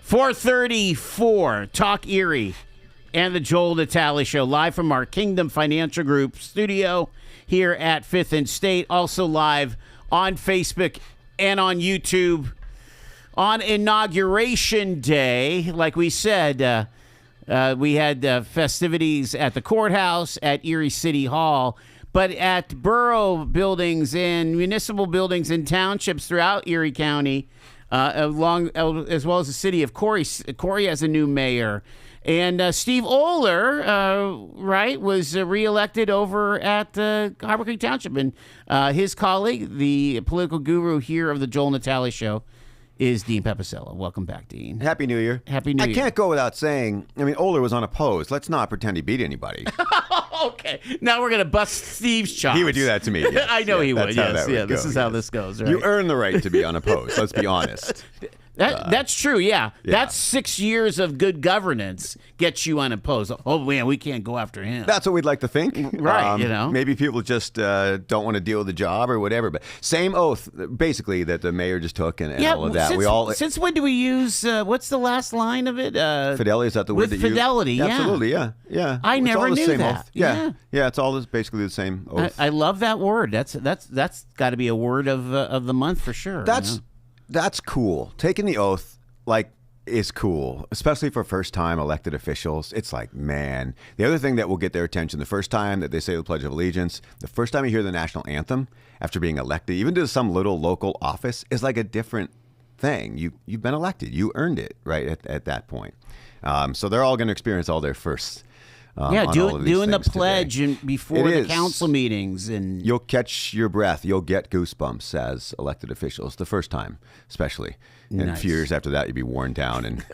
434, Talk Erie and the Joel Natale Show, live from our Kingdom Financial Group studio here at 5th and State. Also live on Facebook and on YouTube. On Inauguration Day, like we said, we had festivities at the courthouse, at Erie City Hall, but at borough buildings and municipal buildings and townships throughout Erie County, as well as the city of Corey. Corey has a new mayor. And Steve Oler, was reelected over at Harbor Creek Township. And his colleague, the political guru here of the Joel Natale Show, is Dean Pepicello. Welcome back, Dean. Happy New Year. Happy New Year. I can't go without saying, Oler was unopposed. Let's not pretend he beat anybody. Okay. Now we're going to bust Steve's chops. He would do that to me. Yes. I know he would. Yes. Yeah, this is how yes. this goes, right? You earn the right to be unopposed. Let's be honest. That's true, yeah. That's 6 years of good governance gets you unopposed. Oh, man, we can't go after him. That's what we'd like to think. Right, Maybe people just don't want to deal with the job or whatever. But same oath, basically, that the mayor just took and all of that. Since when do we use, what's the last line of it? Fidelity, is that the word that you... With fidelity, yeah. Absolutely, yeah. I never knew that. Oath. Yeah, it's all basically the same oath. I love that word. That's got to be a word of the month for sure. That's cool. Taking the oath, is cool, especially for first-time elected officials. It's like, man. The other thing that will get their attention, the first time that they say the Pledge of Allegiance, the first time you hear the national anthem after being elected, even to some little local office, is like a different thing. You've been elected. You earned it, right, at that point. So they're all going to experience all their firsts. Doing the pledge today. and before the council meetings, and you'll catch your breath. You'll get goosebumps as elected officials the first time, especially. And a few years after that, you'd be worn down and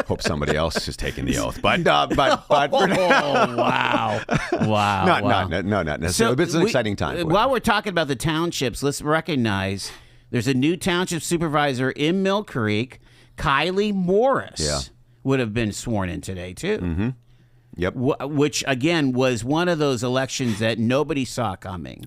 hope somebody else is taking the oath. But for now, wow. Not necessarily. But it's an exciting time. While we're talking about the townships, let's recognize there's a new township supervisor in Mill Creek. Kylie Morris would have been sworn in today too. Mm-hmm. Yep. Which, again, was one of those elections that nobody saw coming.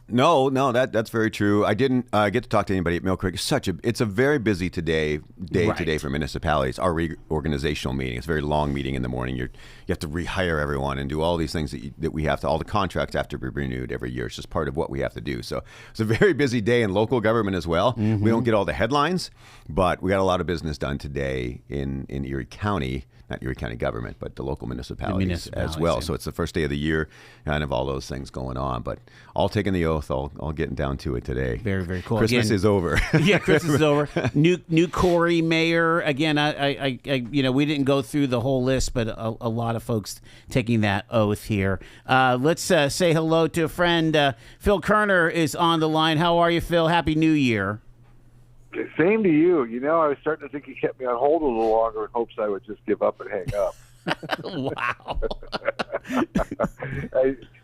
No, that's very true. I didn't get to talk to anybody at Mill Creek. It's a very busy day today for municipalities. Our organizational meeting. It's a very long meeting in the morning. You have to rehire everyone and do all these things that we have to. All the contracts have to be renewed every year. It's just part of what we have to do. So it's a very busy day in local government as well. Mm-hmm. We don't get all the headlines, but we got a lot of business done today in Erie County. Not Erie County government, but the local municipalities as well. Yeah. So it's the first day of the year, kind of all those things going on. But all taking the oath, all getting down to it today. Very, very cool. Christmas is over. Yeah, Christmas is over. New Corey mayor. Again, I we didn't go through the whole list, but a lot of folks taking that oath here. Let's say hello to a friend. Phil Kerner is on the line. How are you, Phil? Happy New Year. Same to you. I was starting to think you kept me on hold a little longer in hopes I would just give up and hang up. Wow.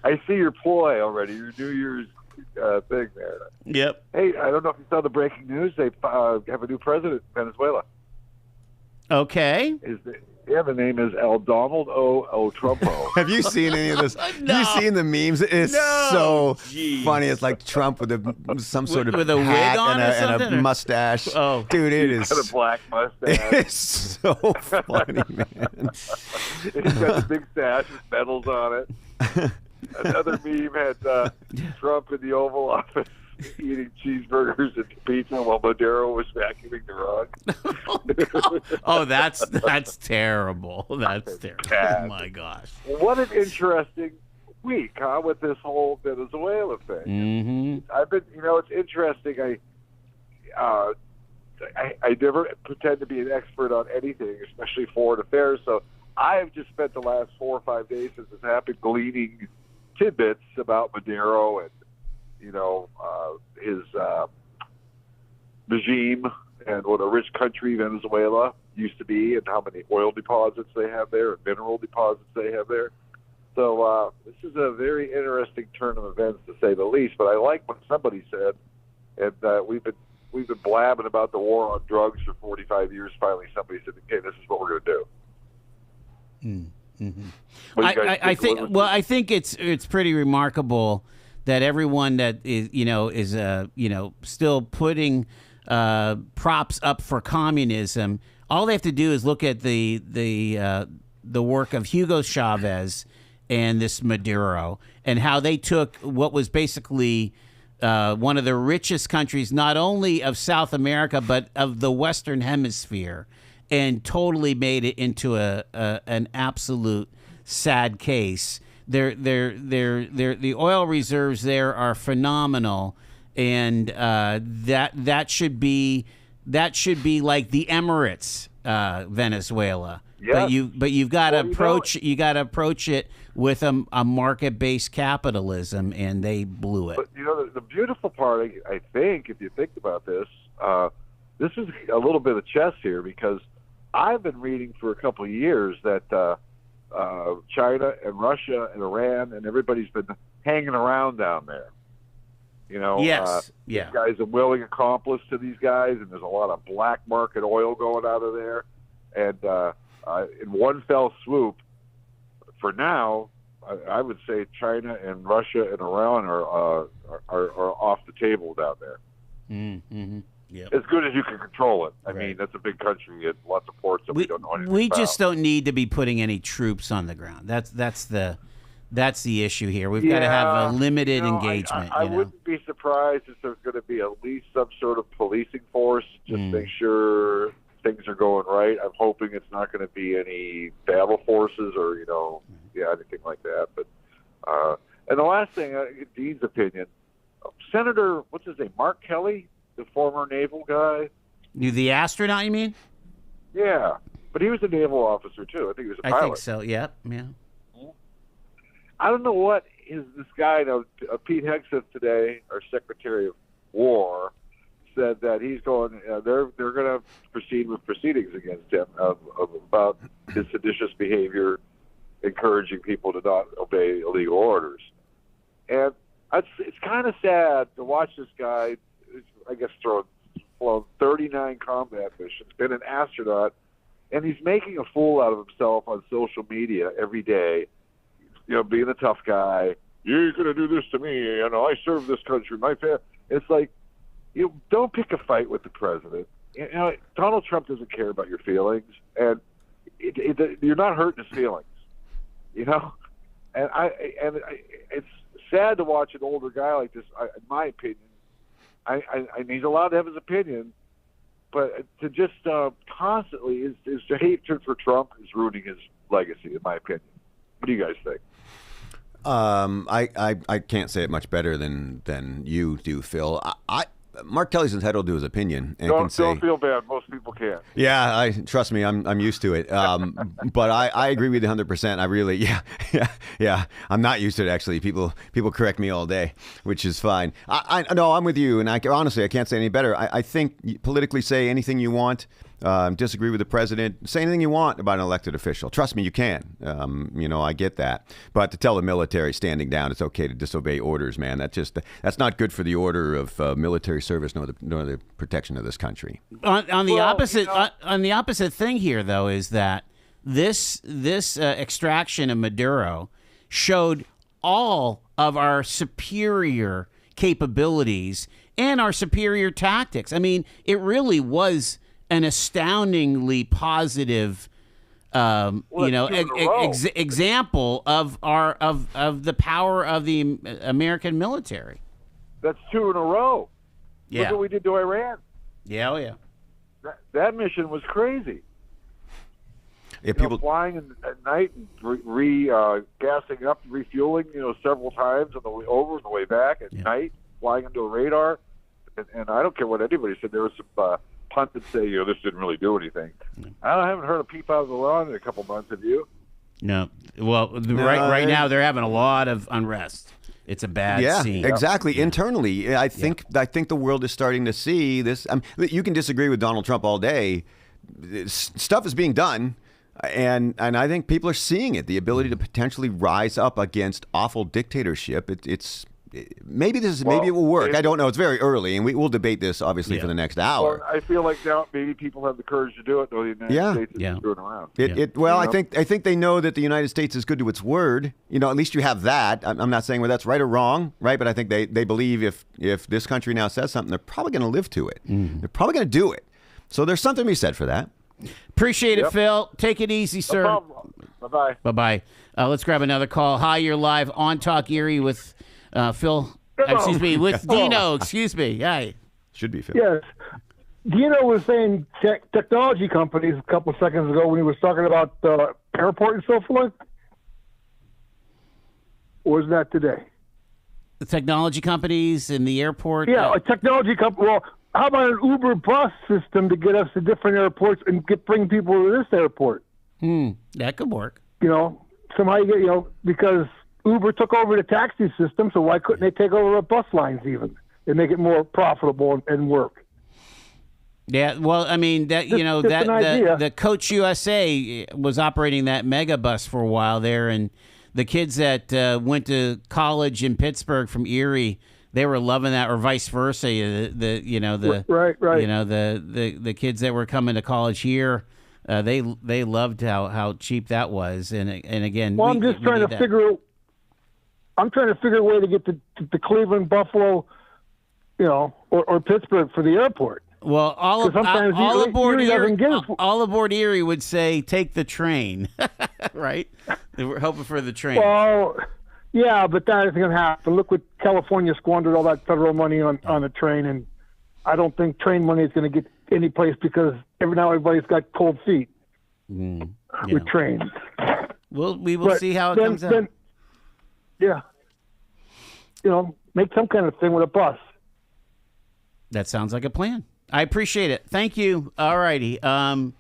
I see your ploy already, your New Year's thing there. Yep. Hey, I don't know if you saw the breaking news. They have a new president in Venezuela. Okay. The name is El Donald O. Trumpo. Have you seen any of this? No. Have you seen the memes? It's so funny. It's like Trump with some sort of with a hat wig on and a mustache. Oh, dude, it is. He's got a black mustache. It's so funny, man. He's got a big stash with medals on it. Another meme had Trump in the Oval Office eating cheeseburgers and pizza while Maduro was vacuuming the rug. Oh, that's terrible. That's terrible. Oh my gosh. What an interesting week, huh? With this whole Venezuela thing. Mm-hmm. I've been, it's interesting. I never pretend to be an expert on anything, especially foreign affairs. So I have just spent the last 4 or 5 days since this happened gleaning tidbits about Maduro and his regime and what a rich country Venezuela used to be and how many oil deposits they have there and mineral deposits they have there. So this is a very interesting turn of events, to say the least. But I like what somebody said, and we've been blabbing about the war on drugs for 45 years. Finally, somebody said, "Okay, this is what we're going to do." Mm-hmm. I think it's pretty remarkable that everyone that is still putting props up for communism. All they have to do is look at the work of Hugo Chavez and this Maduro, and how they took what was basically one of the richest countries, not only of South America but of the Western Hemisphere, and totally made it into an absolute sad case. The oil reserves there are phenomenal, and that should be like the Emirates, Venezuela. Yes. But you've got to approach it with a market-based capitalism, and they blew it. But the beautiful part, I think, if you think about this, this is a little bit of chess here, because I've been reading for a couple of years that China and Russia and Iran and everybody's been hanging around down there. Yes, yeah. This guy's a willing accomplice to these guys, and there's a lot of black market oil going out of there. And in one fell swoop, for now, I would say China and Russia and Iran are off the table down there. Mm-hmm. Yep. As good as you can control it. I Right. mean, that's a big country and lots of ports that we don't know anything We about. just don't need to be putting any troops on the ground. That's the issue here. We've got to have a limited engagement. I wouldn't be surprised if there's going to be at least some sort of policing force, just make sure things are going right. I'm hoping it's not going to be any battle forces or anything like that. But and the last thing, Dean's opinion, Senator, what's his name, Mark Kelly, the former naval guy. The astronaut, you mean? Yeah, but he was a naval officer too. I think he was a pilot. I think so. Yep. Yeah. I don't know what is this guy. Pete Hegseth today, our Secretary of War, said that he's going. They're going to proceed with proceedings against him about his seditious behavior, encouraging people to not obey illegal orders. And it's kind of sad to watch this guy. I guess flown 39 combat missions, been an astronaut, and he's making a fool out of himself on social media every day. Being a tough guy. You're going to do this to me. I serve this country. My family. It's like, don't pick a fight with the president. Donald Trump doesn't care about your feelings, and you're not hurting his feelings. And it's sad to watch an older guy like this. In my opinion, and he's allowed to have his opinion, but to just constantly his hatred for Trump is ruining his legacy. In my opinion, what do you guys think? I can't say it much better than you do, Phil. Mark Kelly's entitled to his opinion and can say. Don't feel bad. Most people can't. Yeah, trust me, I'm used to it. But I agree with you 100%. I really, yeah. I'm not used to it actually. People correct me all day, which is fine. No, I'm with you, and honestly I can't say any better. I think politically say anything you want. Disagree with the president, say anything you want about an elected official. Trust me, you can. I get that. But to tell the military standing down it's okay to disobey orders, man, that's not good for the order of military service nor the protection of this country. On the opposite thing here, though, is that this extraction of Maduro showed all of our superior capabilities and our superior tactics. I mean, it really was an astoundingly positive, example of the power of the American military. That's 2 in a row. Yeah. Look what we did to Iran. Yeah, oh yeah. That mission was crazy. Yeah, people flying at night and gassing up, refueling, several times on the way over and the way back at night, flying into a radar. And I don't care what anybody said. There was some pundits say, this didn't really do anything. I haven't heard a peep out of the lawn in a couple months. Have you? No. Well, right now they're having a lot of unrest. It's a bad scene. Exactly. Yeah. Internally, I think the world is starting to see this. You can disagree with Donald Trump all day. Stuff is being done. And I think people are seeing it. The ability to potentially rise up against awful dictatorship. It's maybe it will work. I don't know. It's very early, and we'll debate this obviously for the next hour. Well, I feel like now maybe people have the courage to do it, though the United States is screwing around. I think they know that the United States is good to its word. At least you have that. I'm not saying whether that's right or wrong, right? But I think they believe if this country now says something, they're probably going to live to it. They're probably going to do it. So there's something to be said for that. Appreciate it, Phil. Take it easy, sir. No problem. Bye-bye. Bye-bye. Let's grab another call. Hi, you're live on Talk Erie with Phil. Excuse me, with Dino. Excuse me. Hi. Should be Phil. Yes. Dino was saying technology companies a couple of seconds ago when he was talking about the airport and so forth. Or was that today? The technology companies in the airport? Yeah, a technology company. Well, how about an Uber bus system to get us to different airports and bring people to this airport? That could work. Somehow you get, because Uber took over the taxi system, so why couldn't they take over the bus lines even and make it more profitable and work? Yeah, well, I mean that the Coach USA was operating that mega bus for a while there, and the kids that went to college in Pittsburgh from Erie, they were loving that, or vice versa. The kids that were coming to college here, they loved how cheap that was, and again, well, I'm trying to figure a way to get to Cleveland, Buffalo, or Pittsburgh for the airport. Well, all aboard Erie would say take the train, right? They were hoping for the train. Well, yeah, but that isn't going to happen. Look what California squandered all that federal money on a train, and I don't think train money is going to get any place because everybody's got cold feet with trains. We will see how it comes out. Yeah. Make some kind of thing with a bus. That sounds like a plan. I appreciate it. Thank you. All righty. I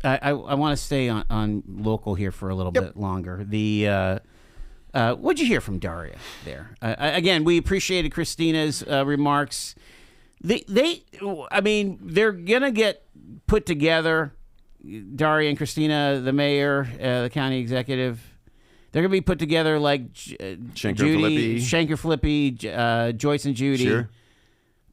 want to stay on local here for a little bit longer. What'd you hear from Daria there? Again, we appreciated Christina's remarks. They're gonna get put together. Daria and Christina, the mayor, the county executive. They're gonna be put together like Shanker Flippy, Joyce and Judy. Sure.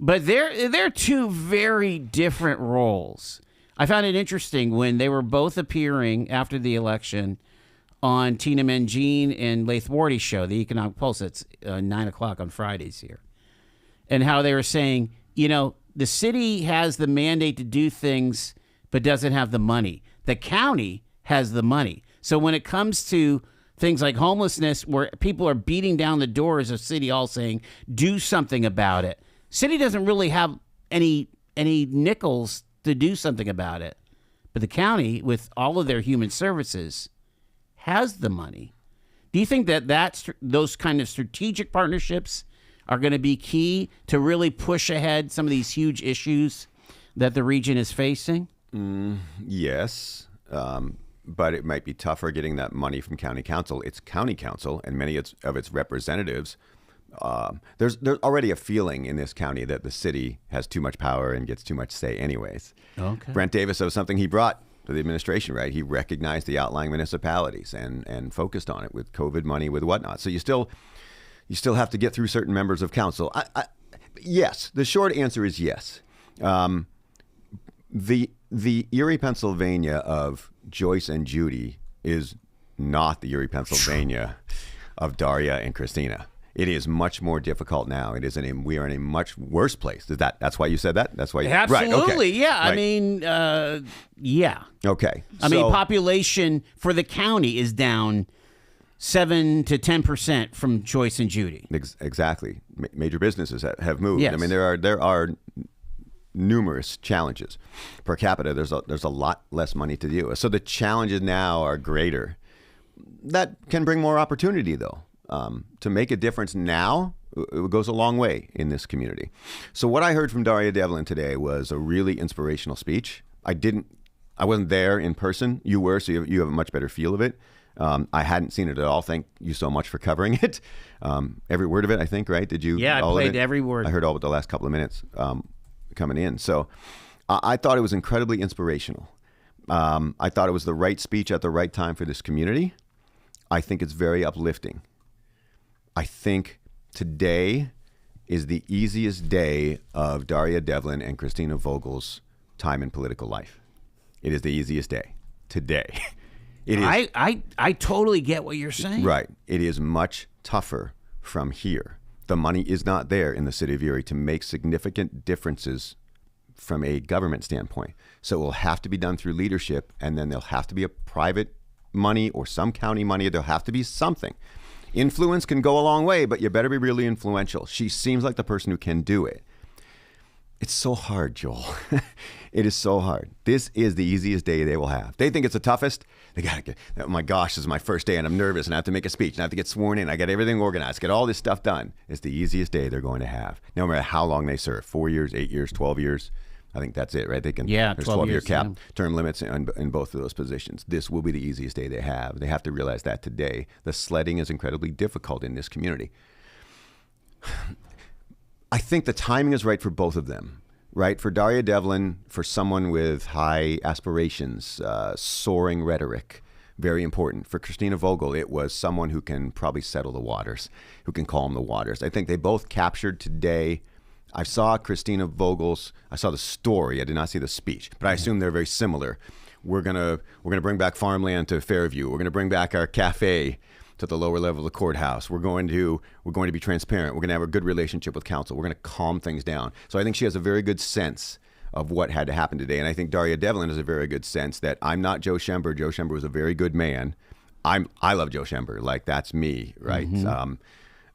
But they're two very different roles. I found it interesting when they were both appearing after the election on Tina Mangine and Laith Wardy's show, the Economic Pulse. It's 9 o'clock on Fridays here. And how they were saying, the city has the mandate to do things but doesn't have the money. The county has the money. So when it comes to things like homelessness, where people are beating down the doors of City Hall saying, do something about it, city doesn't really have any nickels to do something about it. But the county, with all of their human services, has the money. Do you think that those kind of strategic partnerships are going to be key to really push ahead some of these huge issues that the region is facing? Yes. But it might be tougher getting that money from county council. It's county council and many of its representatives. There's already a feeling in this county that the city has too much power and gets too much say anyways. Okay. Brent Davis, that was something he brought to the administration, right? He recognized the outlying municipalities and focused on it with COVID money, with whatnot. So you still have to get through certain members of council. Yes, the short answer is yes. The Erie, Pennsylvania of Joyce and Judy is not the Erie, Pennsylvania of Daria and Christina. It is much more difficult now. We are in a much worse place. That's why you said that? That's why absolutely, right, okay. Yeah. Right. Yeah. Okay. Population for the county is down 7 to 10% from Joyce and Judy. Exactly. Major businesses have moved. Yes. I mean, there are numerous challenges. Per capita, there's a lot less money to deal with. So the challenges now are greater. That can bring more opportunity, though. To make a difference now, it goes a long way in this community. So what I heard from Daria Devlin today was a really inspirational speech. I wasn't there in person. You were, so you have a much better feel of it. I hadn't seen it at all. Thank you so much for covering it. Every word of it, I think, right? Did you? Yeah, I played every word. I heard all but the last couple of minutes coming in. So I thought it was incredibly inspirational. I thought it was the right speech at the right time for this community. I think it's very uplifting. I think today is the easiest day of Daria Devlin and Christina Vogel's time in political life. It is the easiest day today. It is. I totally get what you're saying. Right. It is much tougher from here. The money is not there in the city of Erie to make significant differences from a government standpoint. So it will have to be done through leadership, and then there'll have to be a private money or some county money. There'll have to be something. Influence can go a long way, but you better be really influential. She seems like the person who can do it. It's so hard, Joel. It is so hard. This is the easiest day they will have. They think it's the toughest. They got to get, oh my gosh, this is my first day and I'm nervous and I have to make a speech and I have to get sworn in. I got everything organized, get all this stuff done. It's the easiest day they're going to have. No matter how long they serve, 4 years, 8 years, 12 years. I think that's it, right? They can. Yeah, there's 12 12-year years, cap yeah. term limits in both of those positions. This will be the easiest day they have. They have to realize that today. The sledding is incredibly difficult in this community. I think the timing is right for both of them, right? For Daria Devlin, for someone with high aspirations, soaring rhetoric, very important. For Christina Vogel, it was someone who can probably settle the waters, who can calm the waters. I think they both captured today. I saw Christina Vogel's. I saw the story. I did not see the speech, but I assume they're very similar. We're gonna bring back farmland to Fairview. We're gonna bring back our cafe to the lower level of the courthouse. We're going to be transparent. We're gonna have a good relationship with council. We're gonna calm things down. So I think she has a very good sense of what had to happen today, and I think Daria Devlin has a very good sense that I'm not Joe Schember. Joe Schember was a very good man. I love Joe Schember. Like, that's me, right?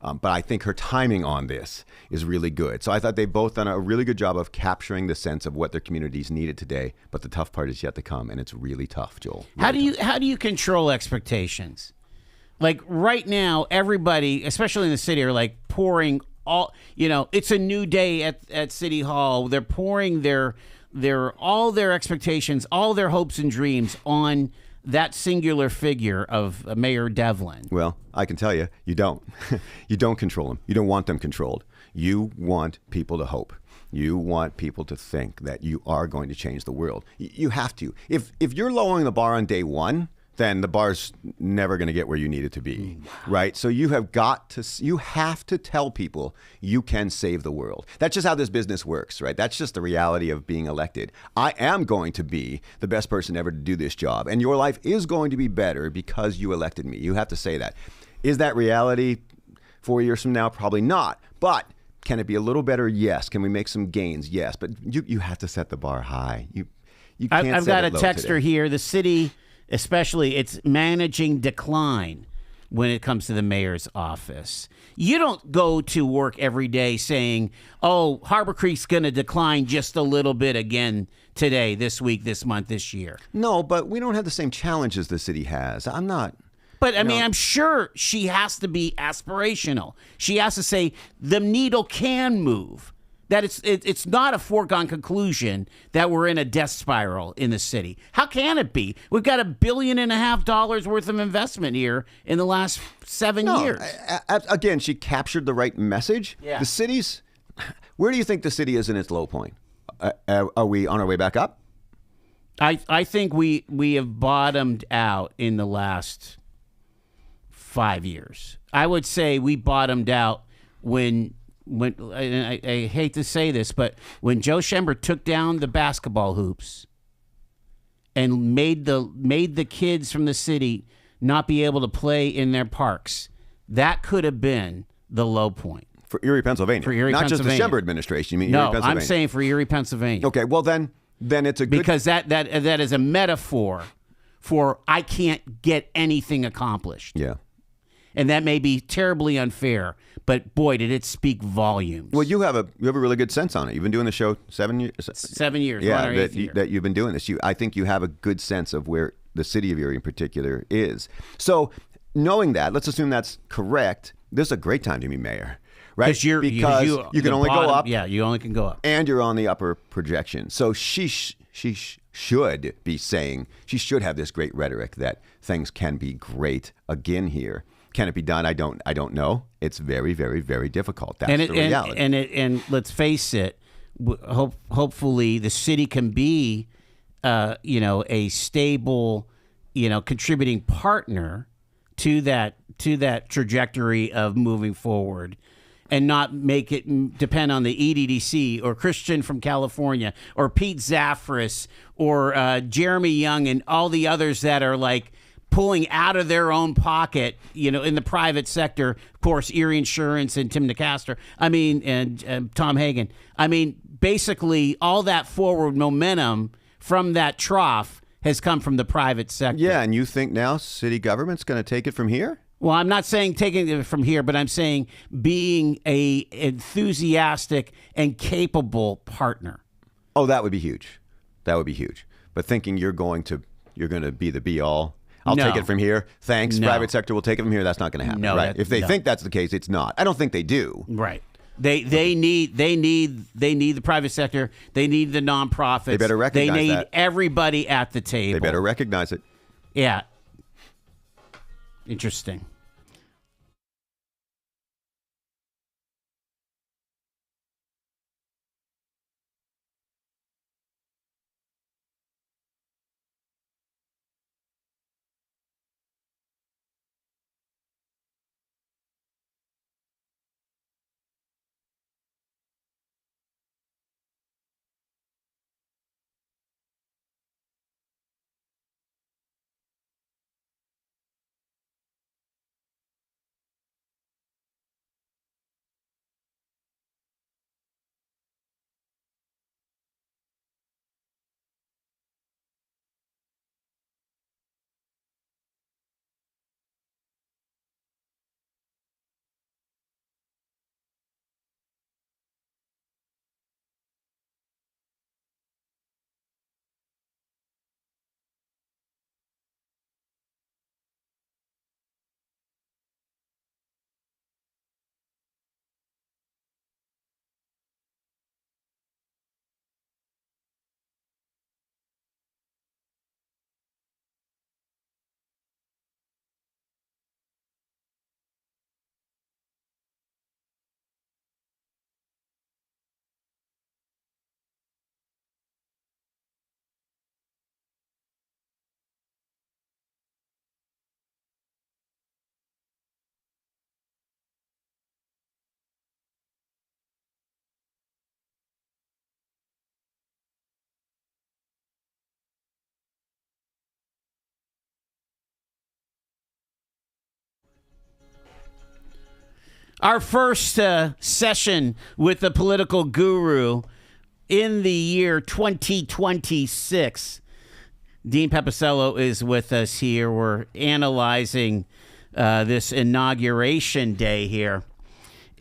But I think her timing on this is really good. So I thought they've both done a really good job of capturing the sense of what their communities needed today. But the tough part is yet to come, and it's really tough, Joel. Really How do you control expectations? Like right now, everybody, especially in the city, are like pouring all. It's a new day at City Hall. They're pouring their all their expectations, all their hopes and dreams on that singular figure of Mayor Devlin. Well, I can tell you, you don't. You don't control them. You don't want them controlled. You want people to hope. You want people to think that you are going to change the world. You have to. If you're lowering the bar on day one, then the bar's never going to get where you need it to be, right? So you have to tell people you can save the world. That's just how this business works, right? That's just the reality of being elected. I am going to be the best person ever to do this job, and your life is going to be better because you elected me. You have to say that. Is that reality 4 years from now? Probably not, but can it be a little better? Yes. Can we make some gains? Yes, but you have to set the bar high. You can't I've set got it a low texter today. here. The city, especially, it's managing decline when it comes to the mayor's office. You don't go to work every day saying, oh, Harbor Creek's going to decline just a little bit again today, this week, this month, this year. No, but we don't have the same challenges the city has. I'm not. But, I mean, I'm sure she has to be aspirational. She has to say the needle can move. That it's not a foregone conclusion that we're in a death spiral in the city. How can it be? We've got $1.5 billion worth of investment here in the last 7 years. Again, she captured the right message. Yeah. The city's. Where do you think the city is in its low point? Are we on our way back up? I think we have bottomed out in the last 5 years. I would say we bottomed out when I hate to say this, but when Joe Schember took down the basketball hoops and made the kids from the city not be able to play in their parks, that could have been the low point. For Erie, Pennsylvania. For Erie, not Pennsylvania. just the Schember administration. You mean No, Erie, Pennsylvania? I'm saying for Erie, Pennsylvania. Okay, well then it's a good. Because that is a metaphor for I can't get anything accomplished. Yeah. And that may be terribly unfair, but boy, did it speak volumes. Well, you have a really good sense on it. You've been doing the show 7 years. 7 years. Yeah, we're on our eighth year. that you've been doing this. I think you have a good sense of where the city of Erie in particular is. So knowing that, let's assume that's correct. This is a great time to be mayor, right? Because you can only go up. Yeah, you only can go up. And you're on the upper projection. So she should be saying, she should have this great rhetoric that things can be great again here. Can it be done? I don't know. It's very, very, very difficult. That's the reality. And let's face it. Hopefully, the city can be, a stable, contributing partner to that trajectory of moving forward, and not make it depend on the EDDC or Christian from California or Pete Zaffris or Jeremy Young and all the others that are like pulling out of their own pocket, in the private sector. Of course, Erie Insurance and Tim DeCaster. And Tom Hagen. Basically, all that forward momentum from that trough has come from the private sector. Yeah, and you think now city government's going to take it from here? Well, I'm not saying taking it from here, but I'm saying being a enthusiastic and capable partner. Oh, that would be huge. That would be huge. But thinking you're going to be the be all. I'll take it from here. Thanks. No. Private sector will take it from here. That's not going to happen. No, right? If they think that's the case, it's not. I don't think they do. Right. They need the private sector. They need the nonprofits. They better recognize They need that. everybody at the table. They better recognize it. Yeah. Interesting. Our first session with the political guru in the year 2026. Dean Pepicello is with us here. We're analyzing this inauguration day here.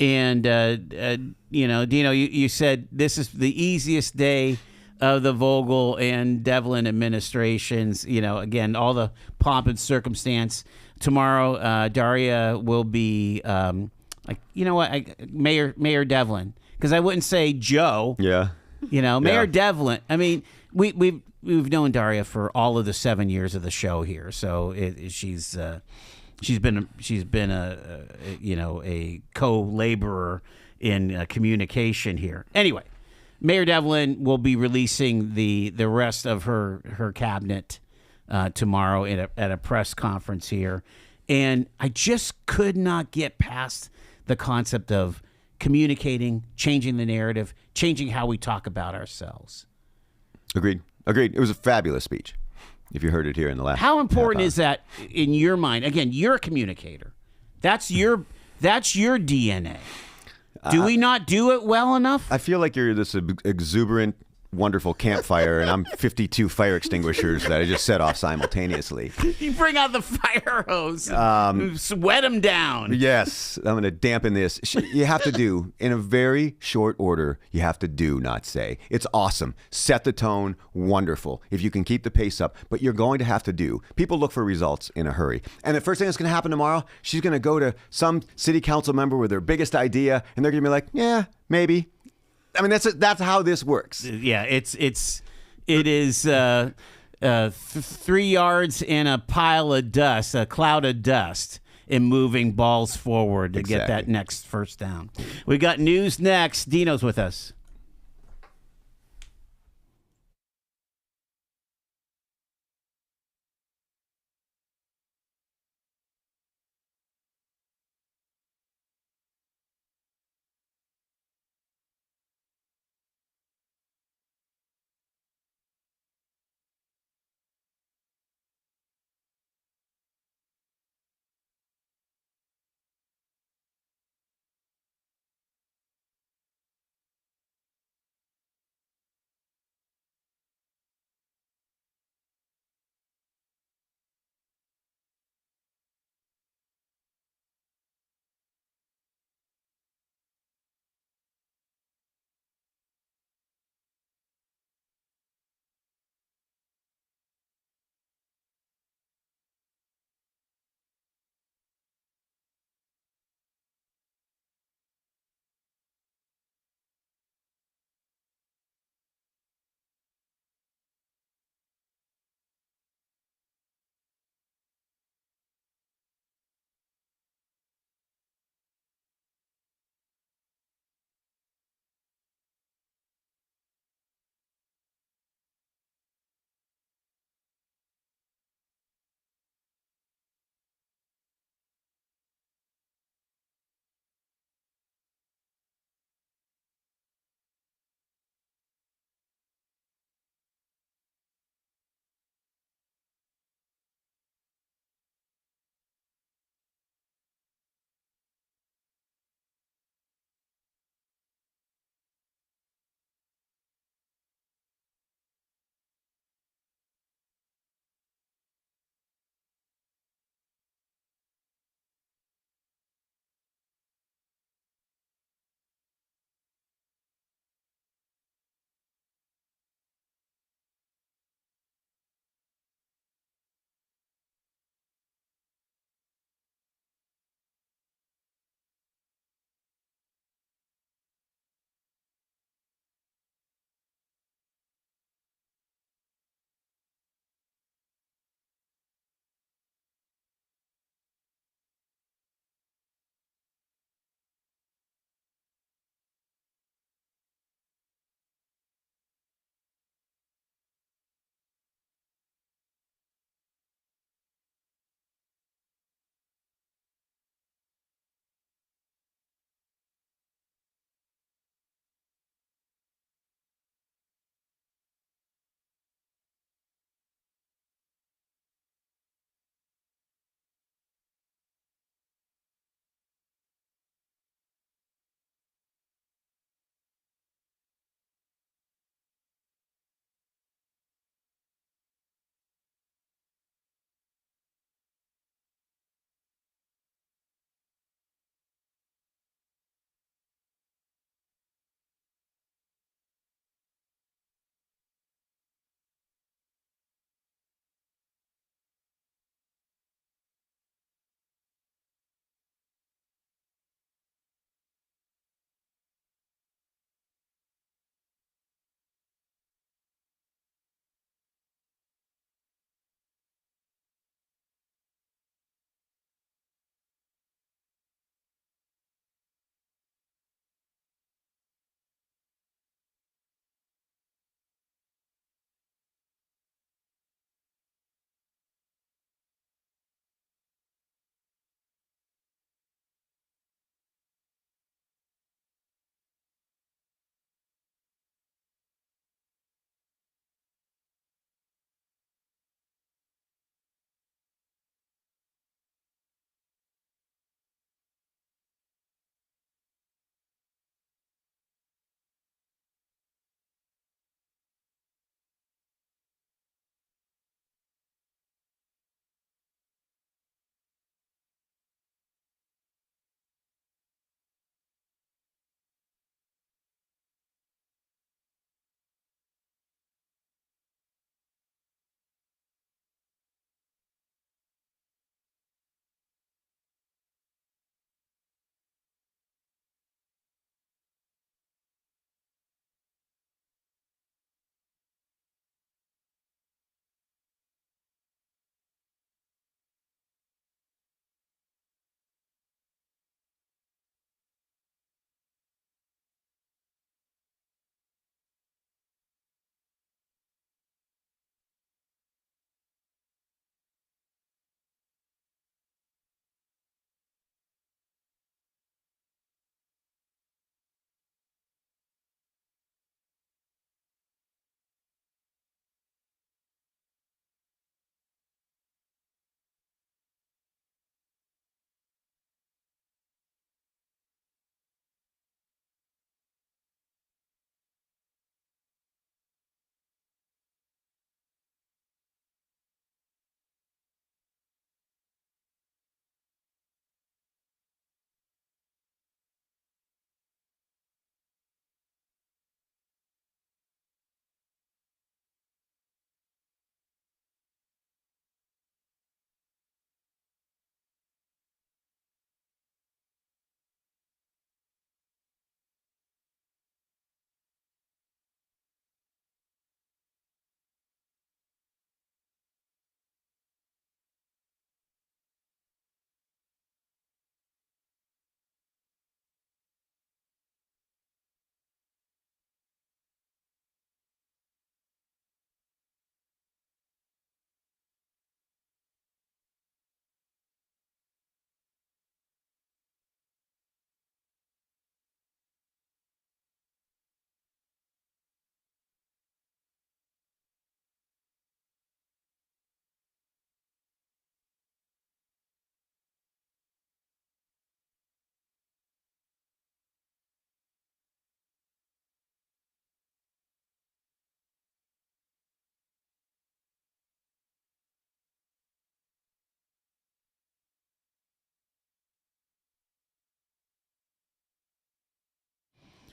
And, Dino, you said this is the easiest day of the Vogel and Devlin administrations. Again, all the pomp and circumstance. Tomorrow, Daria will be... Mayor Devlin, because I wouldn't say Joe. Yeah. Mayor Devlin. We've known Daria for all of the 7 years of the show here, so she's been a co-laborer in communication here. Anyway, Mayor Devlin will be releasing the rest of her cabinet tomorrow at a press conference here, and I just could not get past the concept of communicating, changing the narrative, changing how we talk about ourselves. Agreed. It was a fabulous speech. If you heard it here in the last. How important is that in your mind? Again, you're a communicator. That's your DNA. Do we not do it well enough? I feel like you're this exuberant, wonderful campfire, and I'm 52 fire extinguishers that I just set off simultaneously. You bring out the fire hose, sweat them down. Yes, I'm going to dampen this. You have to do, in a very short order, you have to do, not say. It's awesome. Set the tone, wonderful. If you can keep the pace up, but you're going to have to do. People look for results in a hurry. And the first thing that's going to happen tomorrow, she's going to go to some city council member with their biggest idea, and they're going to be like, yeah, maybe. That's how this works. Yeah, it is 3 yards in a pile of dust, a cloud of dust, and moving balls forward to get that next first down. We got news next. Dino's with us.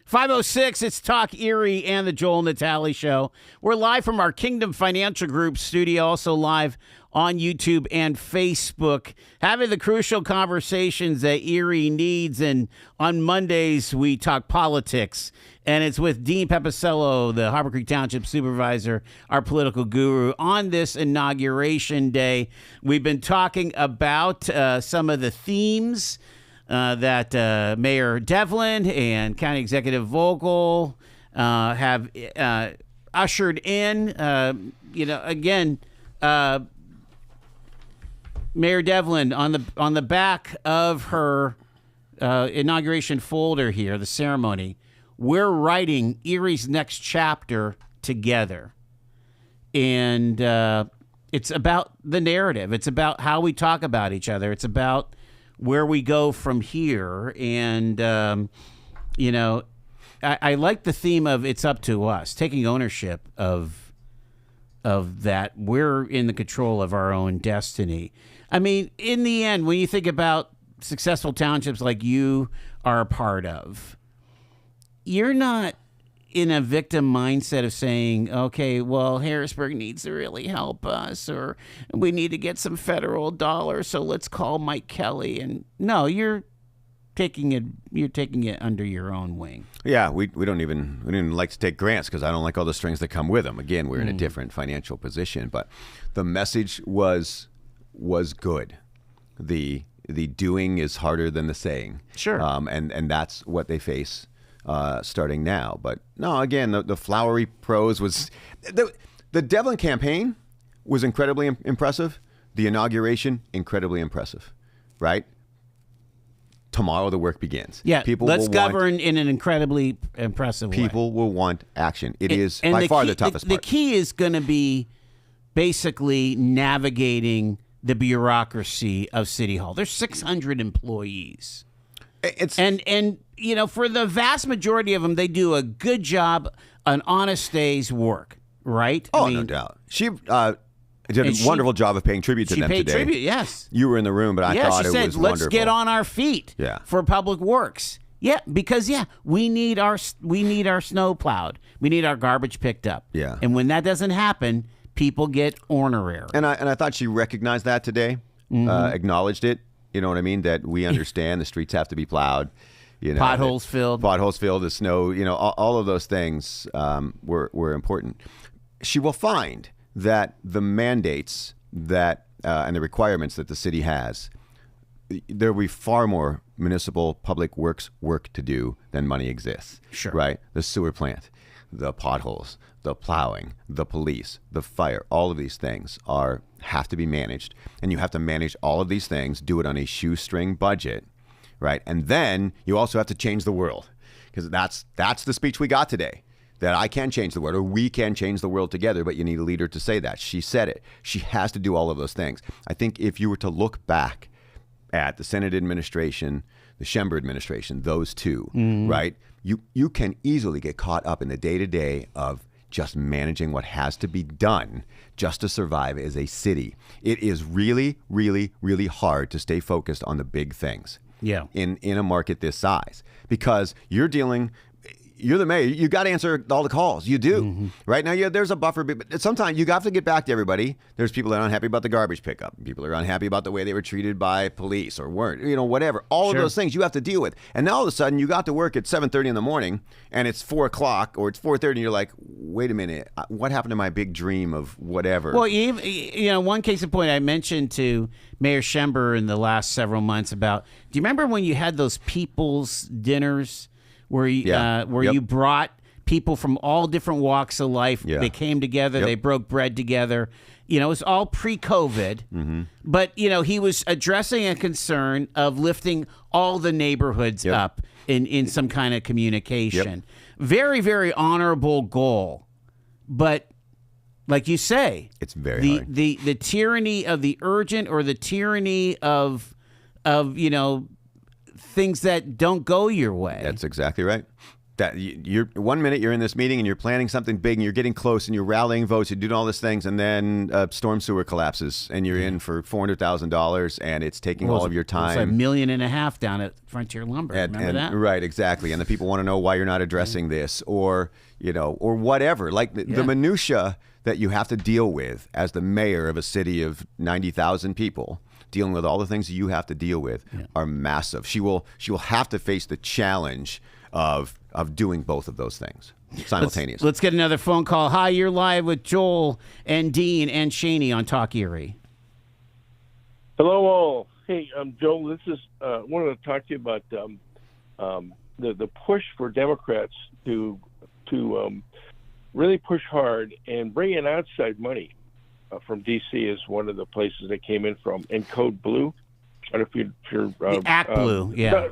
5:06, it's Talk Erie and the Joel Natale Show. We're live from our Kingdom Financial Group studio, also live on YouTube and Facebook, having the crucial conversations that Erie needs. And on Mondays, we talk politics. And it's with Dean Pepicello, the Harbor Creek Township Supervisor, our political guru. On this Inauguration Day, we've been talking about some of the themes that Mayor Devlin and County Executive Vogel have ushered in. Again, Mayor Devlin on the back of her inauguration folder here, the ceremony. We're writing Erie's next chapter together, and it's about the narrative. It's about how we talk about each other. It's about where we go from here. And, I like the theme of it's up to us, taking ownership of that. We're in the control of our own destiny. I mean, in the end, when you think about successful townships like you are a part of, you're not in a victim mindset of saying, okay, well, Harrisburg needs to really help us, or we need to get some federal dollars, so let's call Mike Kelly. And no, you're taking it under your own wing. Yeah, we don't even like to take grants because I don't like all the strings that come with them. Again, we're in a different financial position, but the message was good. The doing is harder than the saying. Sure. And that's what they face starting now. But no, again, the flowery prose was the Devlin campaign was incredibly impressive. The inauguration, incredibly impressive, right? Tomorrow the work begins. Yeah, let's govern in an incredibly impressive way. People will want action. It is by far the toughest part. The key is going to be basically navigating the bureaucracy of City Hall. There's 600 employees. And for the vast majority of them, they do a good job, an honest day's work, right? Oh, no doubt. She did a wonderful job of paying tribute to them today. She paid tribute, yes. You were in the room, but I thought it was wonderful. Let's get on our feet for Public Works. Yeah, because we need our snow plowed. We need our garbage picked up. Yeah. And when that doesn't happen, people get ornery. And I thought she recognized that today, acknowledged it. You know what I mean? That we understand the streets have to be plowed. Potholes filled, the snow. All of those things were important. She will find that the mandates that and the requirements that the city has, there will be far more municipal public works work to do than money exists. Sure. Right? The sewer plant, the potholes, the plowing, the police, the fire, all of these things have to be managed. And you have to manage all of these things, do it on a shoestring budget, right? And then you also have to change the world, because that's the speech we got today, that I can change the world, or we can change the world together, but you need a leader to say that. She said it. She has to do all of those things. I think if you were to look back at the Senate administration, the Schember administration, those two, right? You can easily get caught up in the day-to-day of just managing what has to be done just to survive as a city. It is really, really, really hard to stay focused on the big things in a market this size, because you're the mayor. You got to answer all the calls. You do. Right now, there's a buffer, but sometimes you have to get back to everybody. There's people that are unhappy about the garbage pickup. People are unhappy about the way they were treated by police or weren't, whatever. All of those things you have to deal with. And now all of a sudden you got to work at 7:30 in the morning and it's 4 o'clock or it's 4:30 and you're like, wait a minute, what happened to my big dream of whatever? Well, one case in point I mentioned to Mayor Schember in the last several months about, do you remember when you had those people's dinners where you brought people from all different walks of life? They came together, they broke bread together. It was all pre-COVID, but he was addressing a concern of lifting all the neighborhoods up in some kind of communication. Very, very honorable goal, but like you say, it's very hard. The tyranny of the urgent, or the tyranny of things that don't go your way. That's exactly right. that you're 1 minute you're in this meeting and you're planning something big and you're getting close and you're rallying votes, you're doing all these things, and then storm sewer collapses and you're in for $400,000 and it's taking all of your time. It's $1.5 million down at Frontier Lumber. Remember that? Right, exactly. And the people want to know why you're not addressing this, or or whatever. Like the minutia that you have to deal with as the mayor of a city of 90,000 people, dealing with all the things you have to deal with, are massive. She will have to face the challenge of doing both of those things simultaneously. Let's get another phone call. Hi, you're live with Joel and Dean and Shaney on Talk Erie. Hello, all. Hey, Joel. This is wanted to talk to you about the push for Democrats to really push hard and bring in outside money from D.C. is one of the places they came in from. And Code Blue. I don't know if you're Act Blue, yeah.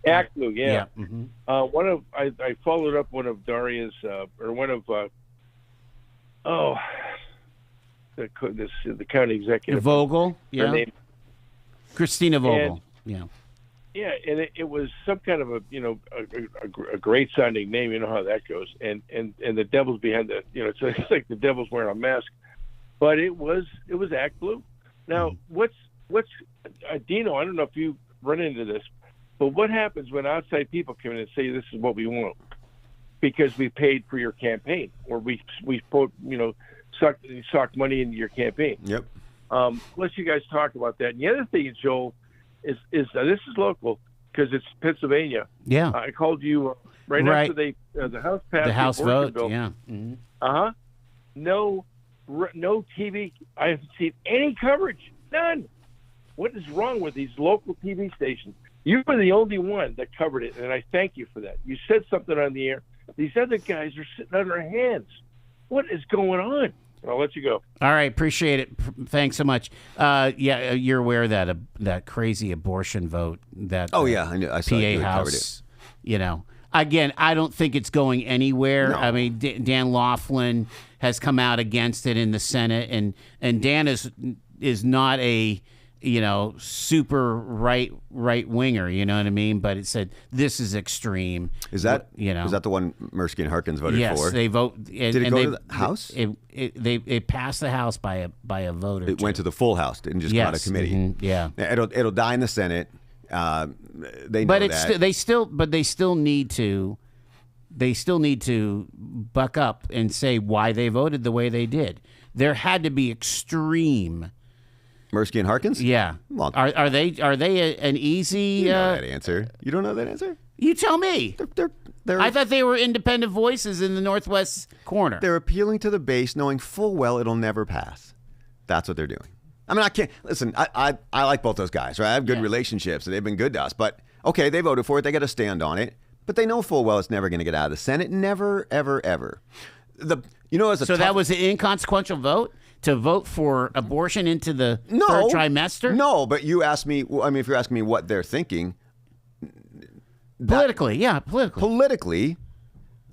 Act Blue, yeah. Mm-hmm. I followed up one of Daria's or one of the county executive Vogel, her name. Christina Vogel, and and it was some kind of a great sounding name. You know how that goes, and the devil's behind the it's like the devil's wearing a mask, but it was Act Blue. Now what's Dino? I don't know if you run into this. But what happens when outside people come in and say this is what we want because we paid for your campaign or we put sucked money into your campaign? Yep. Let you guys talk about that. And the other thing, Joel, is this is local because it's Pennsylvania. Yeah. I called you right after the House passed the House vote. Bill. Yeah. Mm-hmm. No TV. I haven't seen any coverage. None. What is wrong with these local TV stations? You were the only one that covered it, and I thank you for that. You said something on the air. These other guys are sitting on their hands. What is going on? I'll let you go. All right, appreciate it. Thanks so much. You're aware of that crazy abortion vote that I saw PA House. Again, I don't think it's going anywhere. No. I mean, Dan Laughlin has come out against it in the Senate, and Dan is not a super right winger, you know what I mean? But it said this is extreme. Is that is that the one Mirsky and Harkins voted for? Yes, they vote. Did it go to the House? It passed the House by a vote or It two. went to the full House, didn't just go out of committee. Mm-hmm, yeah, it'll die in the Senate. They know but that. they still need to buck up and say why they voted the way they did. There had to be extreme. Mirsky and Harkins? Yeah. Well, are they an easy? You know that answer. You don't know that answer? You tell me. They're I thought they were independent voices in the Northwest corner. They're appealing to the base, knowing full well it'll never pass. That's what they're doing. I mean, I can't listen. I like both those guys, right? I have good relationships, and they've been good to us. But okay, they voted for it. They got to stand on it. But they know full well it's never going to get out of the Senate. Never, ever, ever. That was an inconsequential vote to vote for abortion into the third trimester. No, but you asked me. I mean, if you're asking me what they're thinking, politically,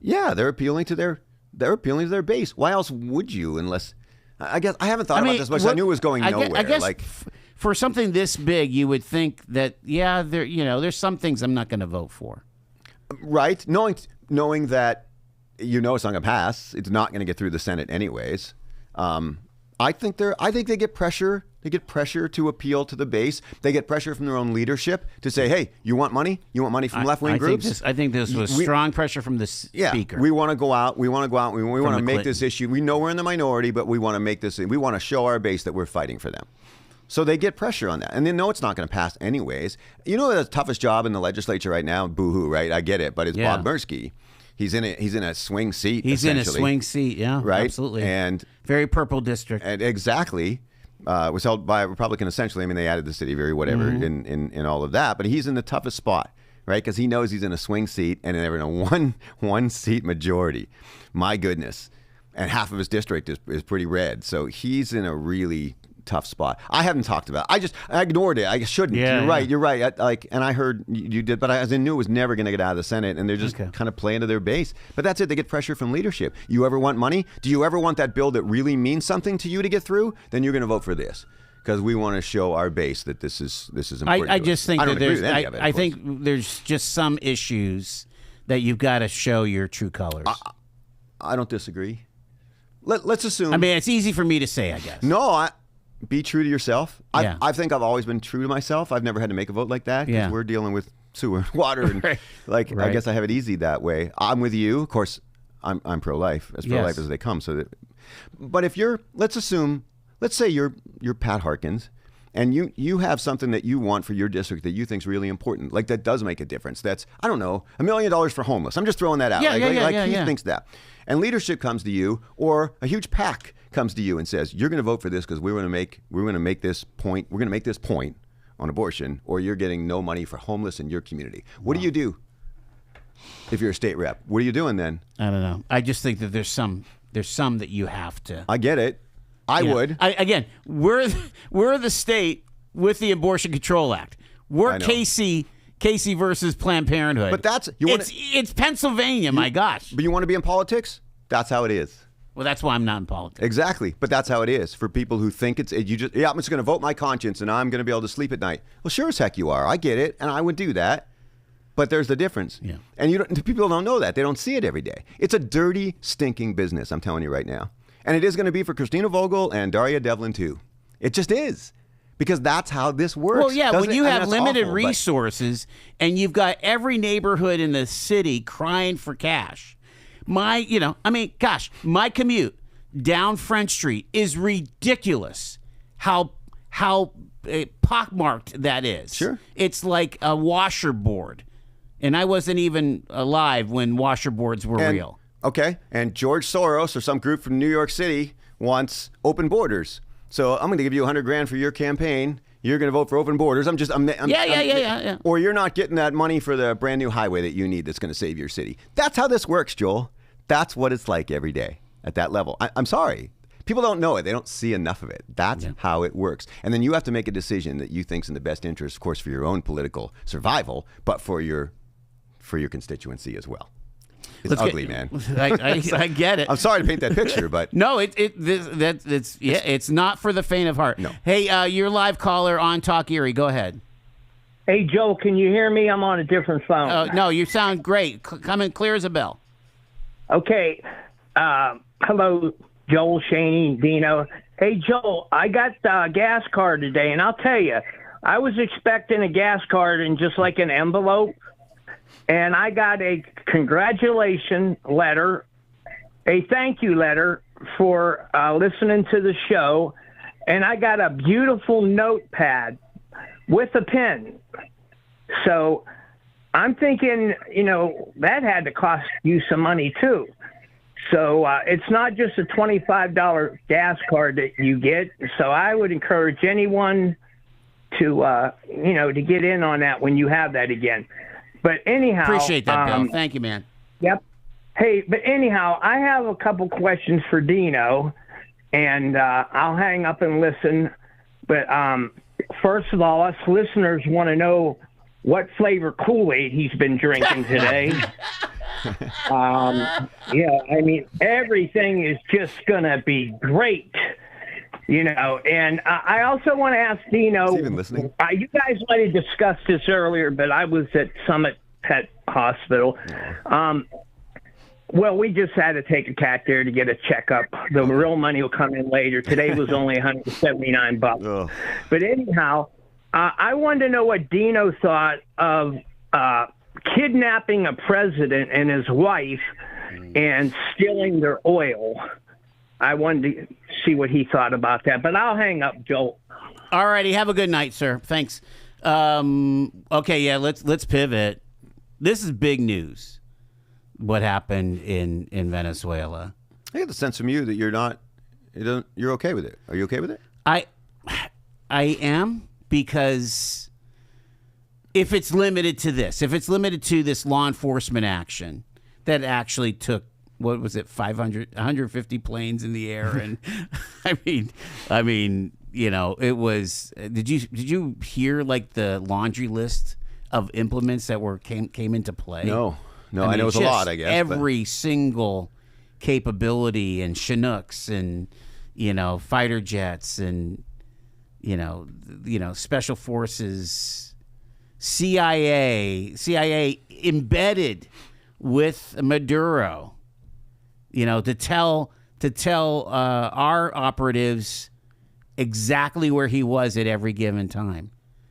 they're appealing to their base. Why else would you? Unless I guess I haven't thought about this much. I knew it was going nowhere. I guess for something this big, you would think that there's some things I'm not going to vote for. Right, knowing that it's not going to pass. It's not going to get through the Senate anyways. I think they get pressure. They get pressure to appeal to the base. They get pressure from their own leadership to say, "Hey, you want money? You want money from left-wing groups?" I think this was strong pressure from the speaker. We want to go out. We want to We want to make this issue. We know we're in the minority, but we want to make this. We want to show our base that we're fighting for them. So they get pressure on that, and they know it's not going to pass anyways. The toughest job in the legislature right now, boo-hoo, right? I get it, but it's Bob Mirsky. He's in a swing seat. He's in a swing seat, yeah, right, absolutely, and very purple district. And exactly, was held by a Republican essentially. I mean, they added the city very whatever in all of that, but he's in the toughest spot, right? Because he knows he's in a swing seat and they're in a one seat majority. My goodness, and half of his district is pretty red, so he's in a really tough spot. I haven't talked about it. I ignored it. I shouldn't. Yeah, You're right. And I heard you did, but I knew it was never going to get out of the Senate, and they're just kind of playing to their base. But that's it. They get pressure from leadership. You ever want money? Do you ever want that bill that really means something to you to get through? Then you're going to vote for this because we want to show our base that this is important. I just think I don't agree with any of it, I think there's just some issues that you've got to show your true colors. I don't disagree. Let's assume. I mean, it's easy for me to say, I guess. No, be true to yourself. Yeah. I think I've always been true to myself. I've never had to make a vote like that because we're dealing with sewer and water. And I guess I have it easy that way. I'm with you. Of course, I'm pro-life, as pro-life as they come. But if let's say you're Pat Harkins, and you have something that you want for your district that you think is really important, like that does make a difference. That's, I don't know, $1 million for homeless. I'm just throwing that out. He thinks that. And leadership comes to you, or a huge PAC comes to you and says, you're going to vote for this because we're going to make this point on abortion, or you're getting no money for homeless in your community. What do you do if you're a state rep? What are you doing then? I don't know. I just think that there's some that you have to. I get it. I would. Again, we're the state with the Abortion Control Act. We're Casey versus Planned Parenthood. But it's Pennsylvania, my gosh. But you want to be in politics? That's how it is. Well, that's why I'm not in politics. Exactly. But that's how it is for people who think I'm just going to vote my conscience and I'm going to be able to sleep at night. Well, sure as heck you are. I get it, and I would do that. But there's the difference. Yeah. And people don't know that. They don't see it every day. It's a dirty, stinking business, I'm telling you right now. And it is going to be for Christina Vogel and Daria Devlin, too. It just is. Because that's how this works. Well, yeah, when you have limited resources and you've got every neighborhood in the city crying for cash. My commute down French Street is ridiculous how pockmarked that is. Sure. It's like a washerboard. And I wasn't even alive when washerboards were real. Okay, and George Soros or some group from New York City wants open borders. So I'm going to give you $100,000 for your campaign. You're going to vote for open borders. Yeah. Or you're not getting that money for the brand new highway that you need that's going to save your city. That's how this works, Joel. That's what it's like every day at that level. I'm sorry. People don't know it. They don't see enough of it. That's how it works. And then you have to make a decision that you think's in the best interest, of course, for your own political survival, but for your constituency as well. It's ugly, man. I get it. I'm sorry to paint that picture, but no, it's not for the faint of heart. No. Hey, you're live caller on Talk Erie. Go ahead. Hey, Joe, can you hear me? I'm on a different phone. No, you sound great. Come in clear as a bell. Okay. Hello, Joel, Shaney, Dino. Hey, Joel, I got a gas card today, and I'll tell you, I was expecting a gas card in just like an envelope. And I got a congratulation letter, a thank you letter for listening to the show, and I got a beautiful notepad with a pen. So I'm thinking, that had to cost you some money too. So it's not just a $25 gas card that you get. So I would encourage anyone to, to get in on that when you have that again. But anyhow, appreciate that, Bill. Thank you, man. Yep. Hey, but anyhow, I have a couple questions for Dino, and I'll hang up and listen. But first of all, us listeners want to know what flavor Kool-Aid he's been drinking today. Everything is just gonna be great. And I also want to ask Dino, even listening? You guys might have discussed this earlier, but I was at Summit Pet Hospital. Well, we just had to take a cat there to get a checkup. The real money will come in later. Today was only $179. Oh. But anyhow, I wanted to know what Dino thought of kidnapping a president and his wife and stealing their oil. I wanted to see what he thought about that, but I'll hang up, Joel. All righty. Have a good night, sir. Thanks. Okay, yeah, let's pivot. This is big news, what happened in Venezuela. I get the sense from you that you're okay with it. Are you okay with it? I am, because if it's limited to this law enforcement action that actually took, what was it, 150 planes in the air, and I mean, it was. Did you hear like the laundry list of implements that came into play? No, I know it's a lot. I guess every single capability, and Chinooks, and fighter jets, and special forces, CIA embedded with Maduro, to tell our operatives exactly where he was at every given time.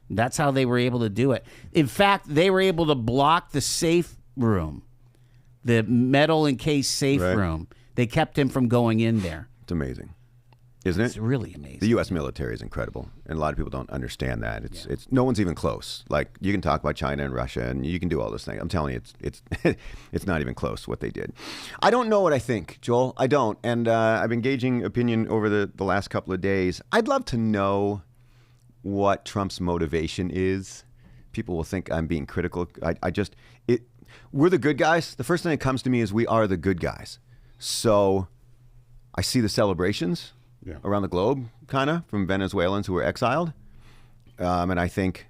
That's how they were able to do it. In fact, they were able to block the safe room, the metal encased safe room. They kept him from going in there. It's amazing, isn't it? It's really amazing. The U.S. military is incredible, and a lot of people don't understand that. It's no one's even close. Like, you can talk about China and Russia, and you can do all those things. I'm telling you, it's not even close what they did. I don't know what I think, Joel. I don't, and I've been gauging opinion over the last couple of days. I'd love to know what Trump's motivation is. People will think I'm being critical. We're the good guys. The first thing that comes to me is we are the good guys. So I see the celebrations around the globe, kind of, from Venezuelans who were exiled. And I think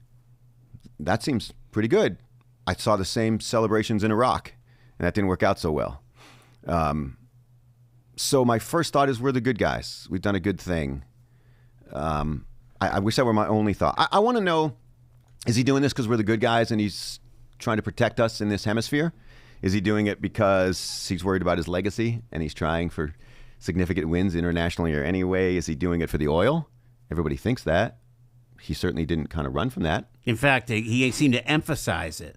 that seems pretty good. I saw the same celebrations in Iraq, and that didn't work out so well. So my first thought is we're the good guys. We've done a good thing. I wish that were my only thought. I want to know, is he doing this because we're the good guys and he's trying to protect us in this hemisphere? Is he doing it because he's worried about his legacy and he's trying for significant wins internationally or anyway? Is he doing it for the oil? Everybody thinks that. He certainly didn't kind of run from that. In fact, he seemed to emphasize it.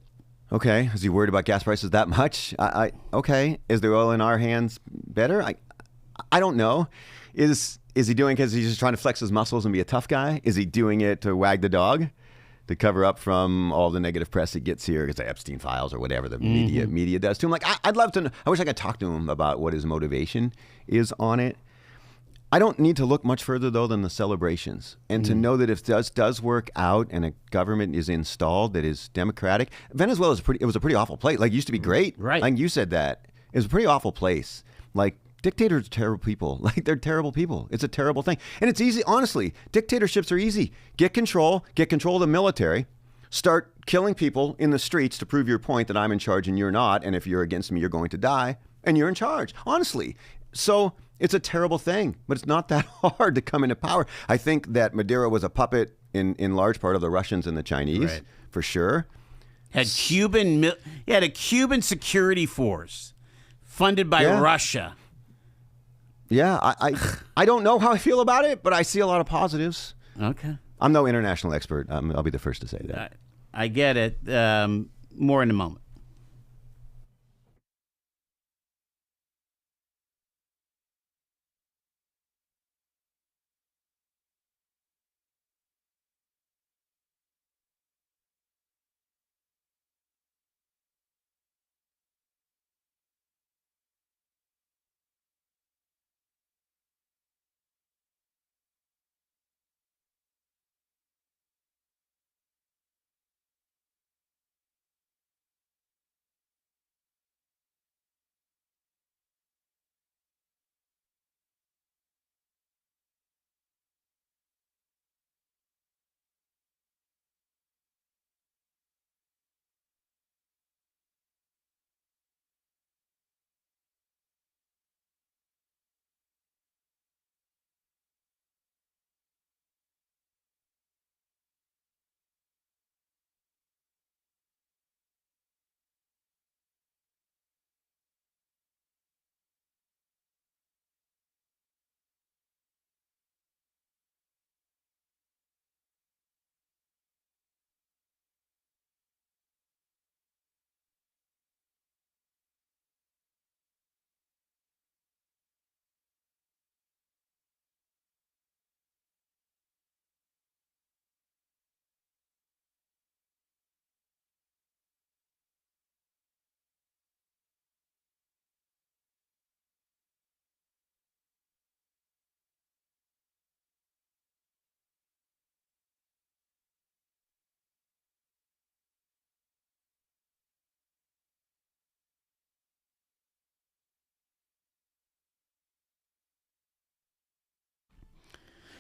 Okay. Is he worried about gas prices that much? Okay. Is the oil in our hands better? I don't know. Is he doing it because he's just trying to flex his muscles and be a tough guy? Is he doing it to wag the dog, to cover up from all the negative press he gets here because the Epstein files or whatever the media does to him? Like, I'd love to know. I wish I could talk to him about what his motivation is on it. I don't need to look much further, though, than the celebrations. And to know that if this does work out and a government is installed that is democratic, Venezuela was a pretty awful place. Like, it used to be great. Right. Like you said that. It was a pretty awful place. Like, dictators are terrible people. Like, they're terrible people. It's a terrible thing. And it's easy. Honestly, dictatorships are easy. Get control of the military. Start killing people in the streets to prove your point that I'm in charge and you're not. And if you're against me, you're going to die. And you're in charge. Honestly. So it's a terrible thing. But it's not that hard to come into power. I think that Maduro was a puppet in large part of the Russians and the Chinese, for sure. Had a Cuban security force funded by Russia. Yeah, I don't know how I feel about it, but I see a lot of positives. Okay. I'm no international expert. I'll be the first to say that. I get it. More in a moment.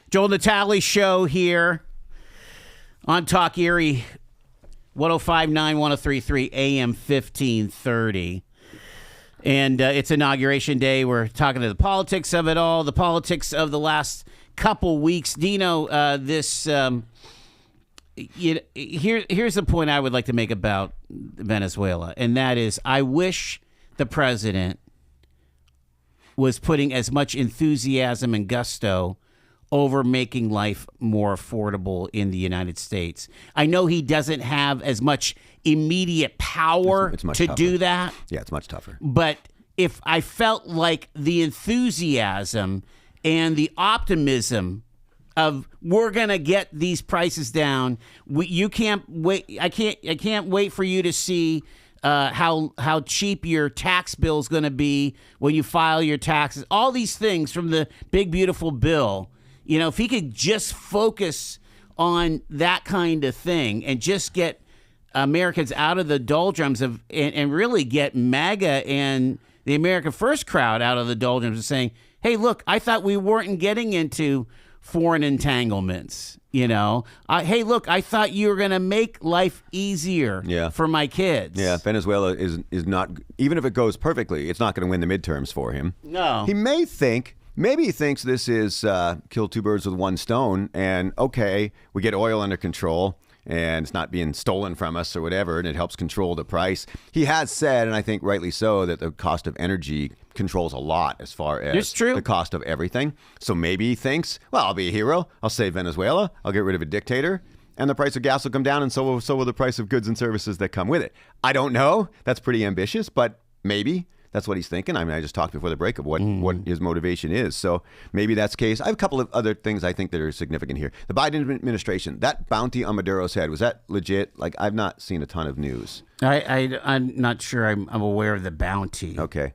Joel Natale Show here on Talk Erie, 105.9, 103.3 AM 1530. And it's Inauguration Day. We're talking to the politics of it all, the politics of the last couple weeks. Dino, this here's the point I would like to make about Venezuela, and that is I wish the president was putting as much enthusiasm and gusto over making life more affordable in the United States. I know he doesn't have as much immediate power it's much to tougher. do that. Yeah, it's much tougher. But if I felt like the enthusiasm and the optimism of we're gonna get these prices down, you can't wait. I can't wait for you to see how cheap your tax bill is gonna be when you file your taxes. All these things from the big beautiful bill. If he could just focus on that kind of thing and just get Americans out of the doldrums and really get MAGA and the America First crowd out of the doldrums and saying, hey, look, I thought we weren't getting into foreign entanglements. Hey, look, I thought you were going to make life easier for my kids. Yeah, Venezuela is not, even if it goes perfectly, it's not going to win the midterms for him. No. Maybe he thinks this is kill two birds with one stone, and okay, we get oil under control, and it's not being stolen from us or whatever, and it helps control the price. He has said, and I think rightly so, that the cost of energy controls a lot as far as the cost of everything. So maybe he thinks, well, I'll be a hero. I'll save Venezuela. I'll get rid of a dictator. And the price of gas will come down, and so will the price of goods and services that come with it. I don't know. That's pretty ambitious, but maybe. That's what he's thinking. I mean, I just talked before the break of what his motivation is. So maybe that's the case. I have a couple of other things I think that are significant here. The Biden administration, that bounty on Maduro's head, was that legit? Like, I've not seen a ton of news. I'm not sure I'm aware of the bounty. Okay.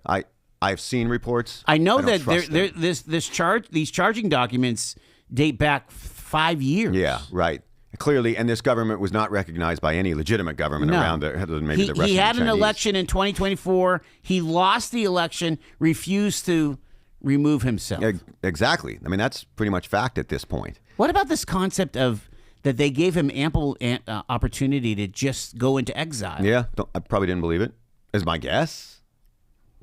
I've seen reports. I know that these charging documents date back 5 years. Yeah, right. Clearly, and this government was not recognized by any legitimate government around there, other than maybe the Russian He had an Chinese. election in 2024. He lost the election, refused to remove himself. Exactly. I mean, that's pretty much fact at this point. What about this concept of that they gave him ample opportunity to just go into exile? Yeah, I probably didn't believe it, is my guess.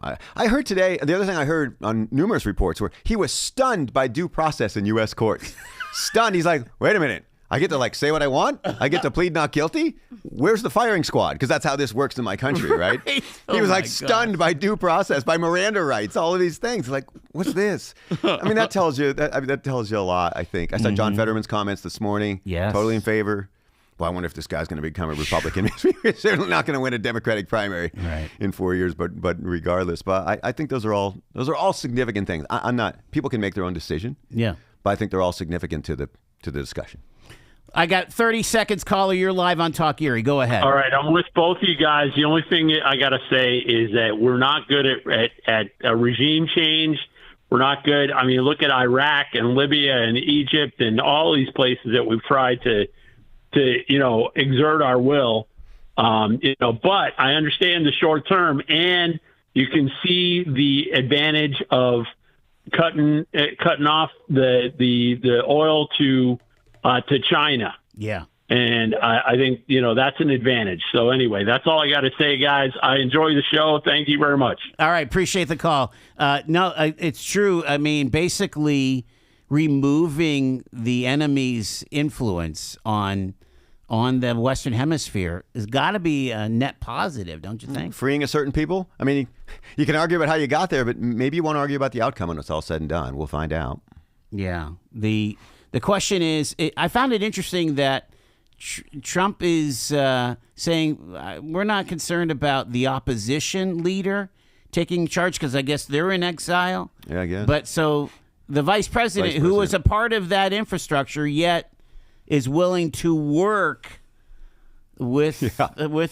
I heard today, the other thing I heard on numerous reports were he was stunned by due process in U.S. courts. Stunned. He's like, wait a minute. I get to say what I want? I get to plead not guilty? Where's the firing squad? Because that's how this works in my country, right? He was stunned by due process, by Miranda rights, all of these things. Like, what's this? I mean, that tells you a lot, I think. I saw John Fetterman's comments this morning. Yes. Totally in favor. Well, I wonder if this guy's going to become a Republican. He's certainly not going to win a Democratic primary in 4 years, but regardless. But I think those are all significant things. I'm not. People can make their own decision. Yeah. But I think they're all significant to the discussion. I got 30 seconds, caller. You're live on Talk Erie. Go ahead. All right, I'm with both of you guys. The only thing I got to say is that we're not good at a regime change. We're not good. I mean, look at Iraq and Libya and Egypt and all these places that we've tried to exert our will. But I understand the short term, and you can see the advantage of cutting off the oil to China. Yeah. And I think, that's an advantage. So anyway, that's all I got to say, guys. I enjoy the show. Thank you very much. All right. Appreciate the call. No, it's true. I mean, basically removing the enemy's influence on the Western Hemisphere has got to be a net positive, don't you think? Freeing a certain people? I mean, you can argue about how you got there, but maybe you won't argue about the outcome when it's all said and done. We'll find out. Yeah. The question is, I found it interesting that Trump is saying we're not concerned about the opposition leader taking charge because I guess they're in exile. Yeah, I guess. But so the vice president, who was a part of that infrastructure, yet is willing to work with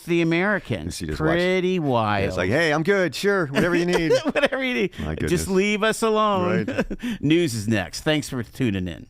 the Americans. Pretty wild. Yeah, it's like, hey, I'm good. Sure, whatever you need. Whatever you need. My goodness. Just leave us alone. Right. News is next. Thanks for tuning in.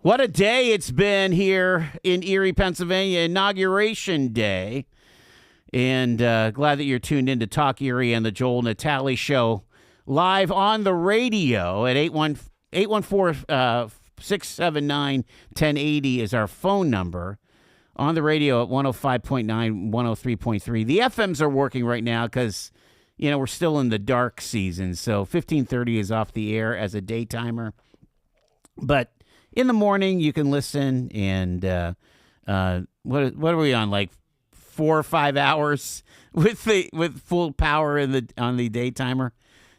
What a day it's been here in Erie, Pennsylvania, Inauguration Day. And glad that you're tuned in to Talk Erie and the Joel Natale Show live on the radio at 814-679-1080 is our phone number. On the radio at 105.9, 103.3. The FMs are working right now because, we're still in the dark season. So 1530 is off the air as a daytimer. But in the morning, you can listen. And what are we on, like 4 or 5 hours with full power on the daytimer?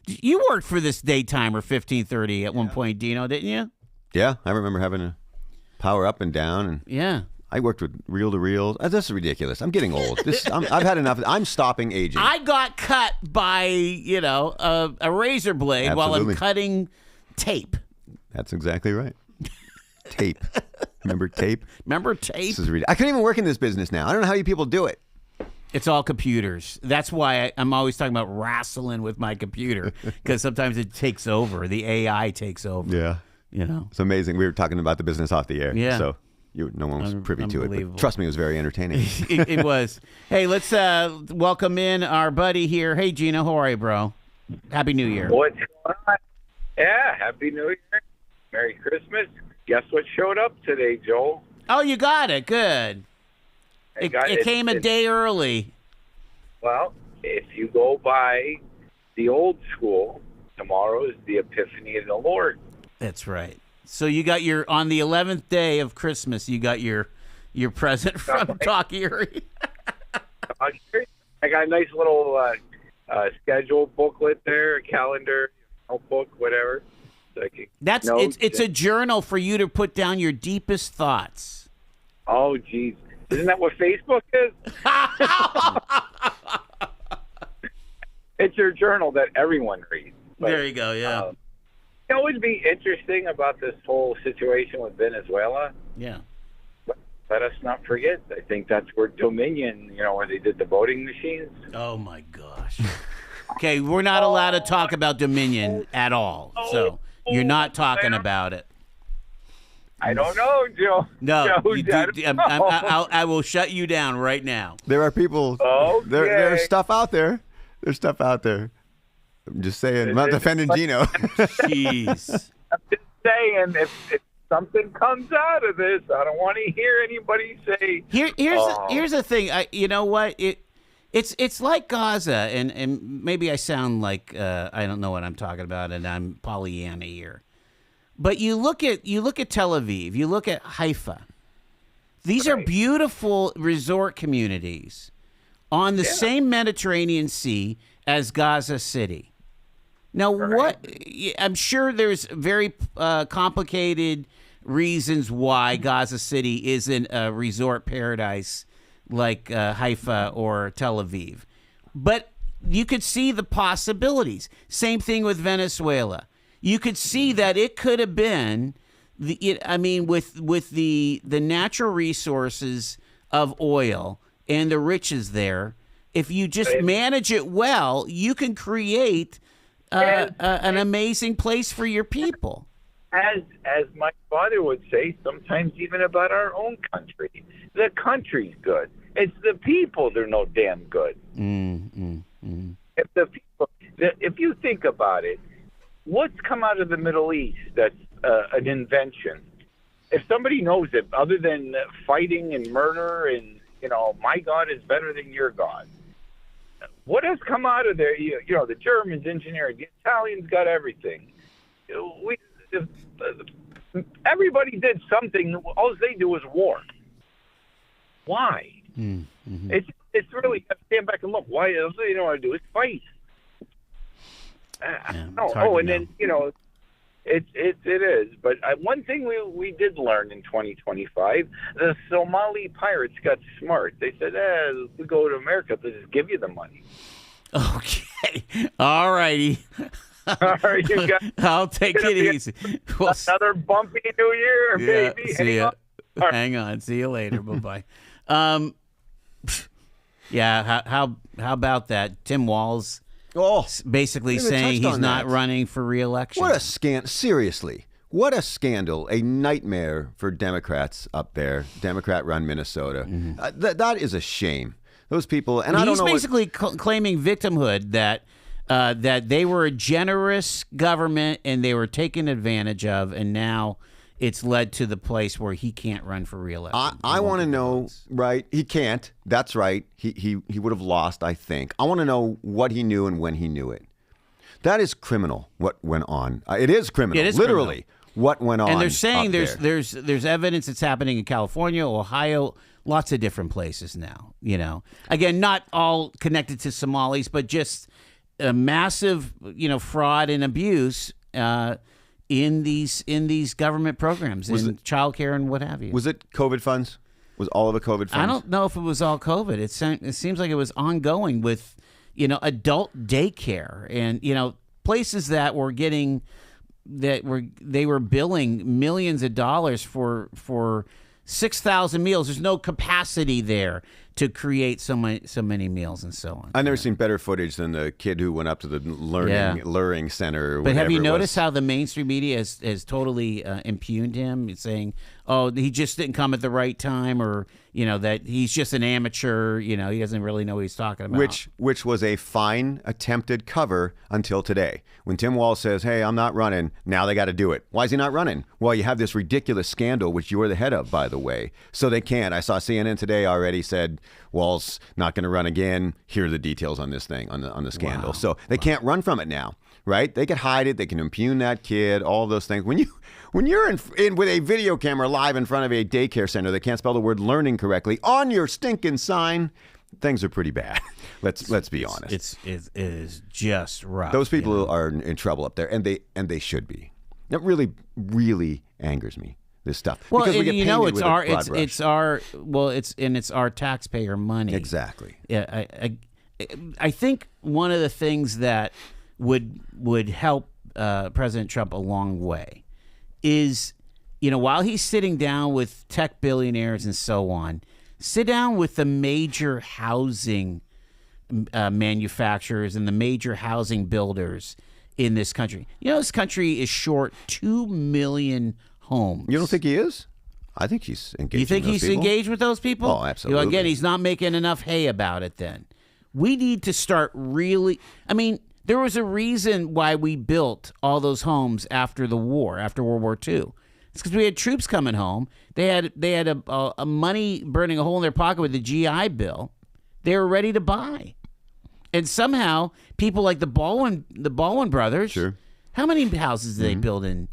You worked for this daytimer 1530 at one point, Dino, didn't you? Yeah, I remember having to power up and down. And yeah. I worked with reel-to-reel. This is ridiculous. I'm getting old. I've had enough. I'm stopping aging. I got cut by, a razor blade while I'm cutting tape. That's exactly right. Tape. Remember tape? Remember tape? This is ridiculous. I couldn't even work in this business now. I don't know how you people do it. It's all computers. That's why I'm always talking about wrestling with my computer, because sometimes it takes over. The AI takes over. Yeah. It's amazing. We were talking about the business off the air. Yeah. So no one was privy to it. But trust me, it was very entertaining. It was. Hey, let's welcome in our buddy here. Hey, Gino, how are you, bro? Happy New Year. What's going on? Yeah, Happy New Year. Merry Christmas. Guess what showed up today, Joel? Oh, you got it. Good. It came a day early. Well, if you go by the old school, tomorrow is the Epiphany of the Lord. That's right. So you got on the 11th day of Christmas, you got your present from Talk Erie. I got a nice little schedule booklet there, a calendar, notebook, whatever. So it's a journal for you to put down your deepest thoughts. Oh, geez. Isn't that what Facebook is? It's your journal that everyone reads. But, there you go, yeah. It would be interesting about this whole situation with Venezuela. Yeah. But let us not forget, I think that's where Dominion, where they did the voting machines. Oh, my gosh. Okay, we're not allowed to talk about Dominion at all. So you're not talking about it. I don't know, Joe. No, I will shut you down right now. There are people. Okay. There's stuff out there. There's stuff out there. I'm just saying. I'm not defending Gino. Jeez. I'm just saying, if something comes out of this, I don't want to hear anybody say. Here's the thing. You know what? It's like Gaza, and maybe I sound like I don't know what I'm talking about, and I'm Pollyanna here. But you look at Tel Aviv, you look at Haifa. These are beautiful resort communities on the same Mediterranean Sea as Gaza City. Now, I'm sure there's very complicated reasons why Gaza City isn't a resort paradise like Haifa or Tel Aviv. But you could see the possibilities. Same thing with Venezuela. You could see that it could have been, with the natural resources of oil and the riches there, if you just manage it well, you can create an amazing place for your people. As my father would say, sometimes even about our own country, the country's good. It's the people that are no damn good. If you think about it, what's come out of the Middle East that's an invention? If somebody knows it, other than fighting and murder and, my God is better than your God. What has come out of there? The Germans engineered, the Italians got everything. Everybody did something. All they do is war. Why? Mm-hmm. It's really, you have to stand back and look. Why? All they know how to do is fight. Then it is. But one thing we did learn in 2025, the Somali pirates got smart. They said, we go to America, they'll just give you the money. Okay. All righty. All right, you guys. I'll take it easy. Another bumpy New Year, baby. See ya. Hang on. See you later. Bye-bye. How about that? Tim Walz basically saying he's not running for re-election. What a scant. Seriously. What a scandal, a nightmare for Democrats up there, Democrat-run Minnesota. That is a shame. Those people, and I don't know. He's basically claiming victimhood, that they were a generous government and they were taken advantage of, and now it's led to the place where he can't run for re-election. I want to know, right? He can't. That's right. He would have lost, I think. I want to know what he knew and when he knew it. That is criminal, what went on. It is criminal, literally, what went on. And they're saying there's evidence it's happening in California, Ohio, lots of different places now. Again, not all connected to Somalis, but just a massive, fraud and abuse in these government programs, in childcare and what have you. Was it COVID funds? Was all of it COVID funds? I don't know if it was all COVID. It seems like it was ongoing with, adult daycare and, places that were getting they were billing millions of dollars for 6,000 meals. There's no capacity there to create so many meals and so on. I've never seen better footage than the kid who went up to the luring center. Or but have you noticed how the mainstream media has totally impugned him, saying, "Oh, he just didn't come at the right time," or that he's just an amateur. He doesn't really know what he's talking about. Which was a fine attempted cover until today, when Tim Walz says, "Hey, I'm not running." Now they got to do it. Why is he not running? Well, you have this ridiculous scandal, which you are the head of, by the way. So they can't. I saw CNN today already said Walz not going to run again. Here are the details on this thing, on the scandal. Wow. So they can't run from it now, right? They can hide it. They can impugn that kid. All those things. When you're in with a video camera live in front of a daycare center that can't spell the word learning correctly on your stinking sign, things are pretty bad. Let's be honest. It is just rough. Those people are in trouble up there, and they should be. That really, really angers me. This stuff. Well, because we get it's our taxpayer money. Exactly. Yeah, I think one of the things that would help President Trump a long way is, while he's sitting down with tech billionaires and so on, sit down with the major housing manufacturers and the major housing builders in this country. This country is short 2 million homes. You don't think he is? I think he's engaged. You think he's engaged with those people? Oh, absolutely. Again, he's not making enough hay about it then. We need to start really... there was a reason why we built all those homes after the war, after World War II. It's because we had troops coming home. They had a money burning a hole in their pocket with the GI Bill. They were ready to buy. And somehow, people like the Baldwin brothers... Sure. How many houses did they build in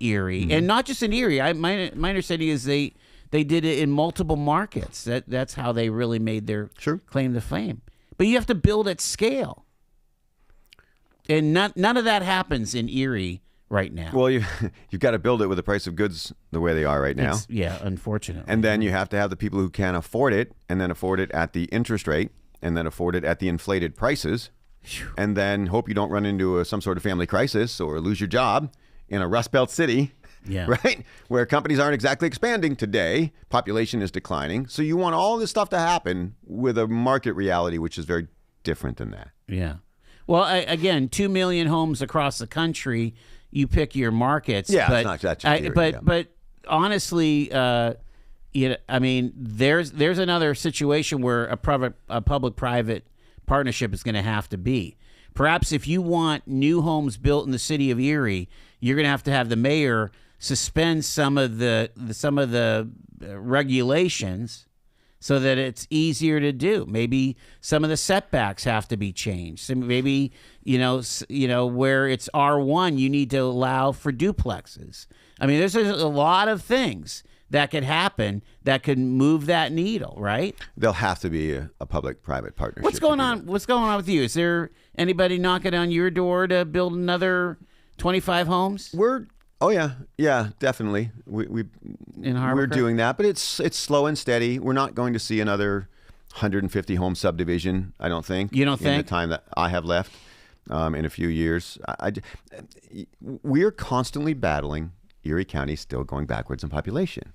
Erie, and not just in Erie? My understanding is they did it in multiple markets. That's how they really made their claim to fame. But you have to build at scale, and none of that happens in Erie right now. Well, you've got to build it with the price of goods the way they are right now. Unfortunately. And then you have to have the people who can afford it, and then afford it at the interest rate, and then afford it at the inflated prices, and then hope you don't run into some sort of family crisis or lose your job in a Rust Belt city, right? Where companies aren't exactly expanding today, population is declining. So you want all this stuff to happen with a market reality, which is very different than that. Yeah. Well, again, 2 million homes across the country. You pick your markets. Yeah, but it's not that but honestly, there's another situation where a public-private partnership is going to have to be. Perhaps if you want new homes built in the city of Erie, you're going to have the mayor suspend some of the regulations so that it's easier to do. Maybe some of the setbacks have to be changed. So maybe where it's R1, you need to allow for duplexes. There's a lot of things that could happen that could move that needle, right? There'll have to be a public-private partnership. What's going on with you? Is there anybody knocking on your door to build another 25 homes? Yeah, definitely. We're doing that, but it's slow and steady. We're not going to see another 150 home subdivision, I don't think. You don't think? In the time that I have left, in a few years. We're constantly battling Erie County still going backwards in population.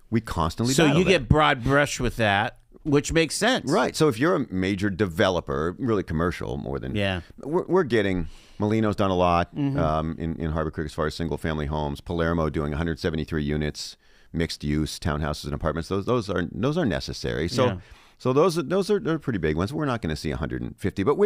We constantly battle you get broad brush with that. Which makes sense. Right. So if you're a major developer, really commercial more than... Yeah. We're getting... Molino's done a lot in Harbor Creek as far as single-family homes. Palermo doing 173 units, mixed use, townhouses and apartments. Those are necessary. So those are pretty big ones. We're not going to see 150, but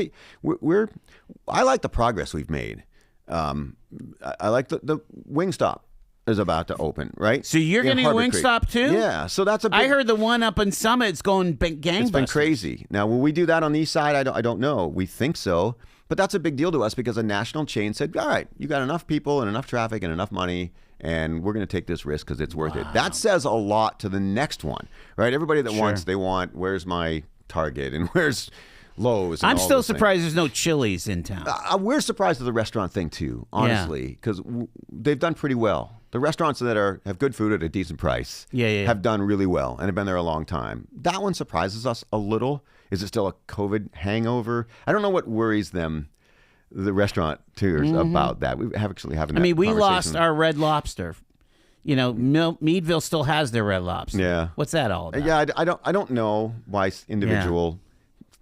I like the progress we've made. I like the Wingstop is about to open, right? So you're getting a Wingstop too? Yeah. So that's a big... I heard the one up in Summit's going gangbusters. It's been crazy. Now, will we do that on the east side? I don't know. We think so. But that's a big deal to us because a national chain said, all right, you got enough people and enough traffic and enough money, and we're going to take this risk because it's worth it. That says a lot to the next one, right? Everybody that they want, where's my Target and where's Lowe's? And I'm still surprised there's no Chili's in town. We're surprised at the restaurant thing too, honestly, because they've done pretty well. The restaurants that have good food at a decent price have done really well and have been there a long time. That one surprises us a little. Is it still a COVID hangover? I don't know what worries them, the restaurateurs, about that. We have actually having that we conversation. lost our Red Lobster. You know, Meadville still has their Red Lobster. Yeah. What's that all about? Yeah, I don't know why individual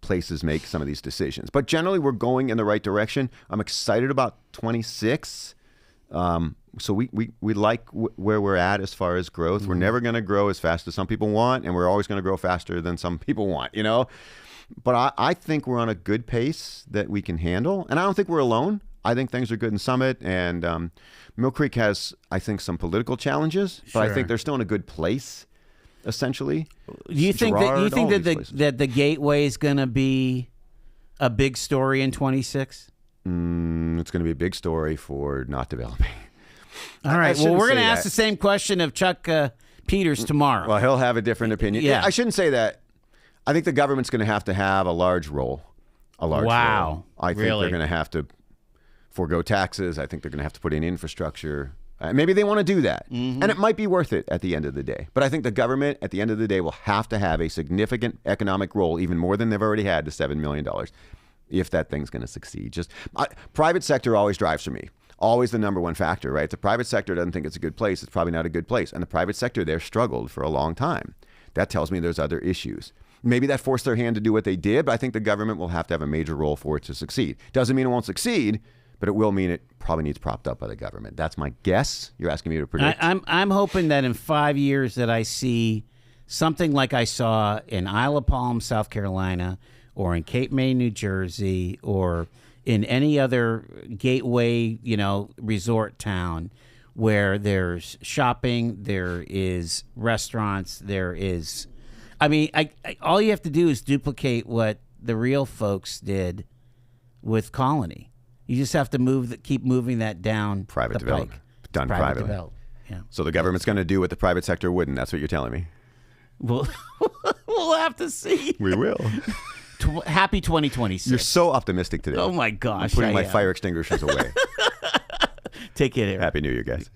places make some of these decisions. But generally, we're going in the right direction. I'm excited about 26. So we like where we're at as far as growth. We're never going to grow as fast as some people want, and we're always going to grow faster than some people want, you know? But I think we're on a good pace that we can handle, and I don't think we're alone. I think things are good in Summit, and Mill Creek has, I think, some political challenges, but I think they're still in a good place, essentially. Do you think that the Gateway is going to be a big story in 26? It's going to be a big story for not developing. All right. Well, we're going to ask the same question of Chuck Peters tomorrow. Well, he'll have a different opinion. Yeah. I shouldn't say that. I think the government's going to have a large role. Wow. I think they're going to have to forego taxes. I think they're going to have to put in infrastructure. Maybe they want to do that. And it might be worth it at the end of the day. But I think the government, at the end of the day, will have to have a significant economic role, even more than they've already had, to $7 million, if that thing's going to succeed. Private sector always drives for me. Always the number one factor, right? If the private sector doesn't think it's a good place, it's probably not a good place. And the private sector there struggled for a long time. That tells me there's other issues. Maybe that forced their hand to do what they did, but I think the government will have to have a major role for it to succeed. Doesn't mean it won't succeed, but it will mean it probably needs propped up by the government. That's my guess. You're asking me to predict. I'm hoping that in 5 years that I see something like I saw in Isle of Palm, South Carolina, or in Cape May, New Jersey, or in any other gateway, resort town where there's shopping, there is restaurants, there is... all you have to do is duplicate what the real folks did with Colony. You just have to keep moving that down. Private development. Done privately. Yeah. So the government's going to do what the private sector wouldn't. That's what you're telling me. We'll have to see. We will. Happy 2026. You're so optimistic today. Oh, my gosh. I'm putting my fire extinguishers away. Take care. Happy New Year, guys.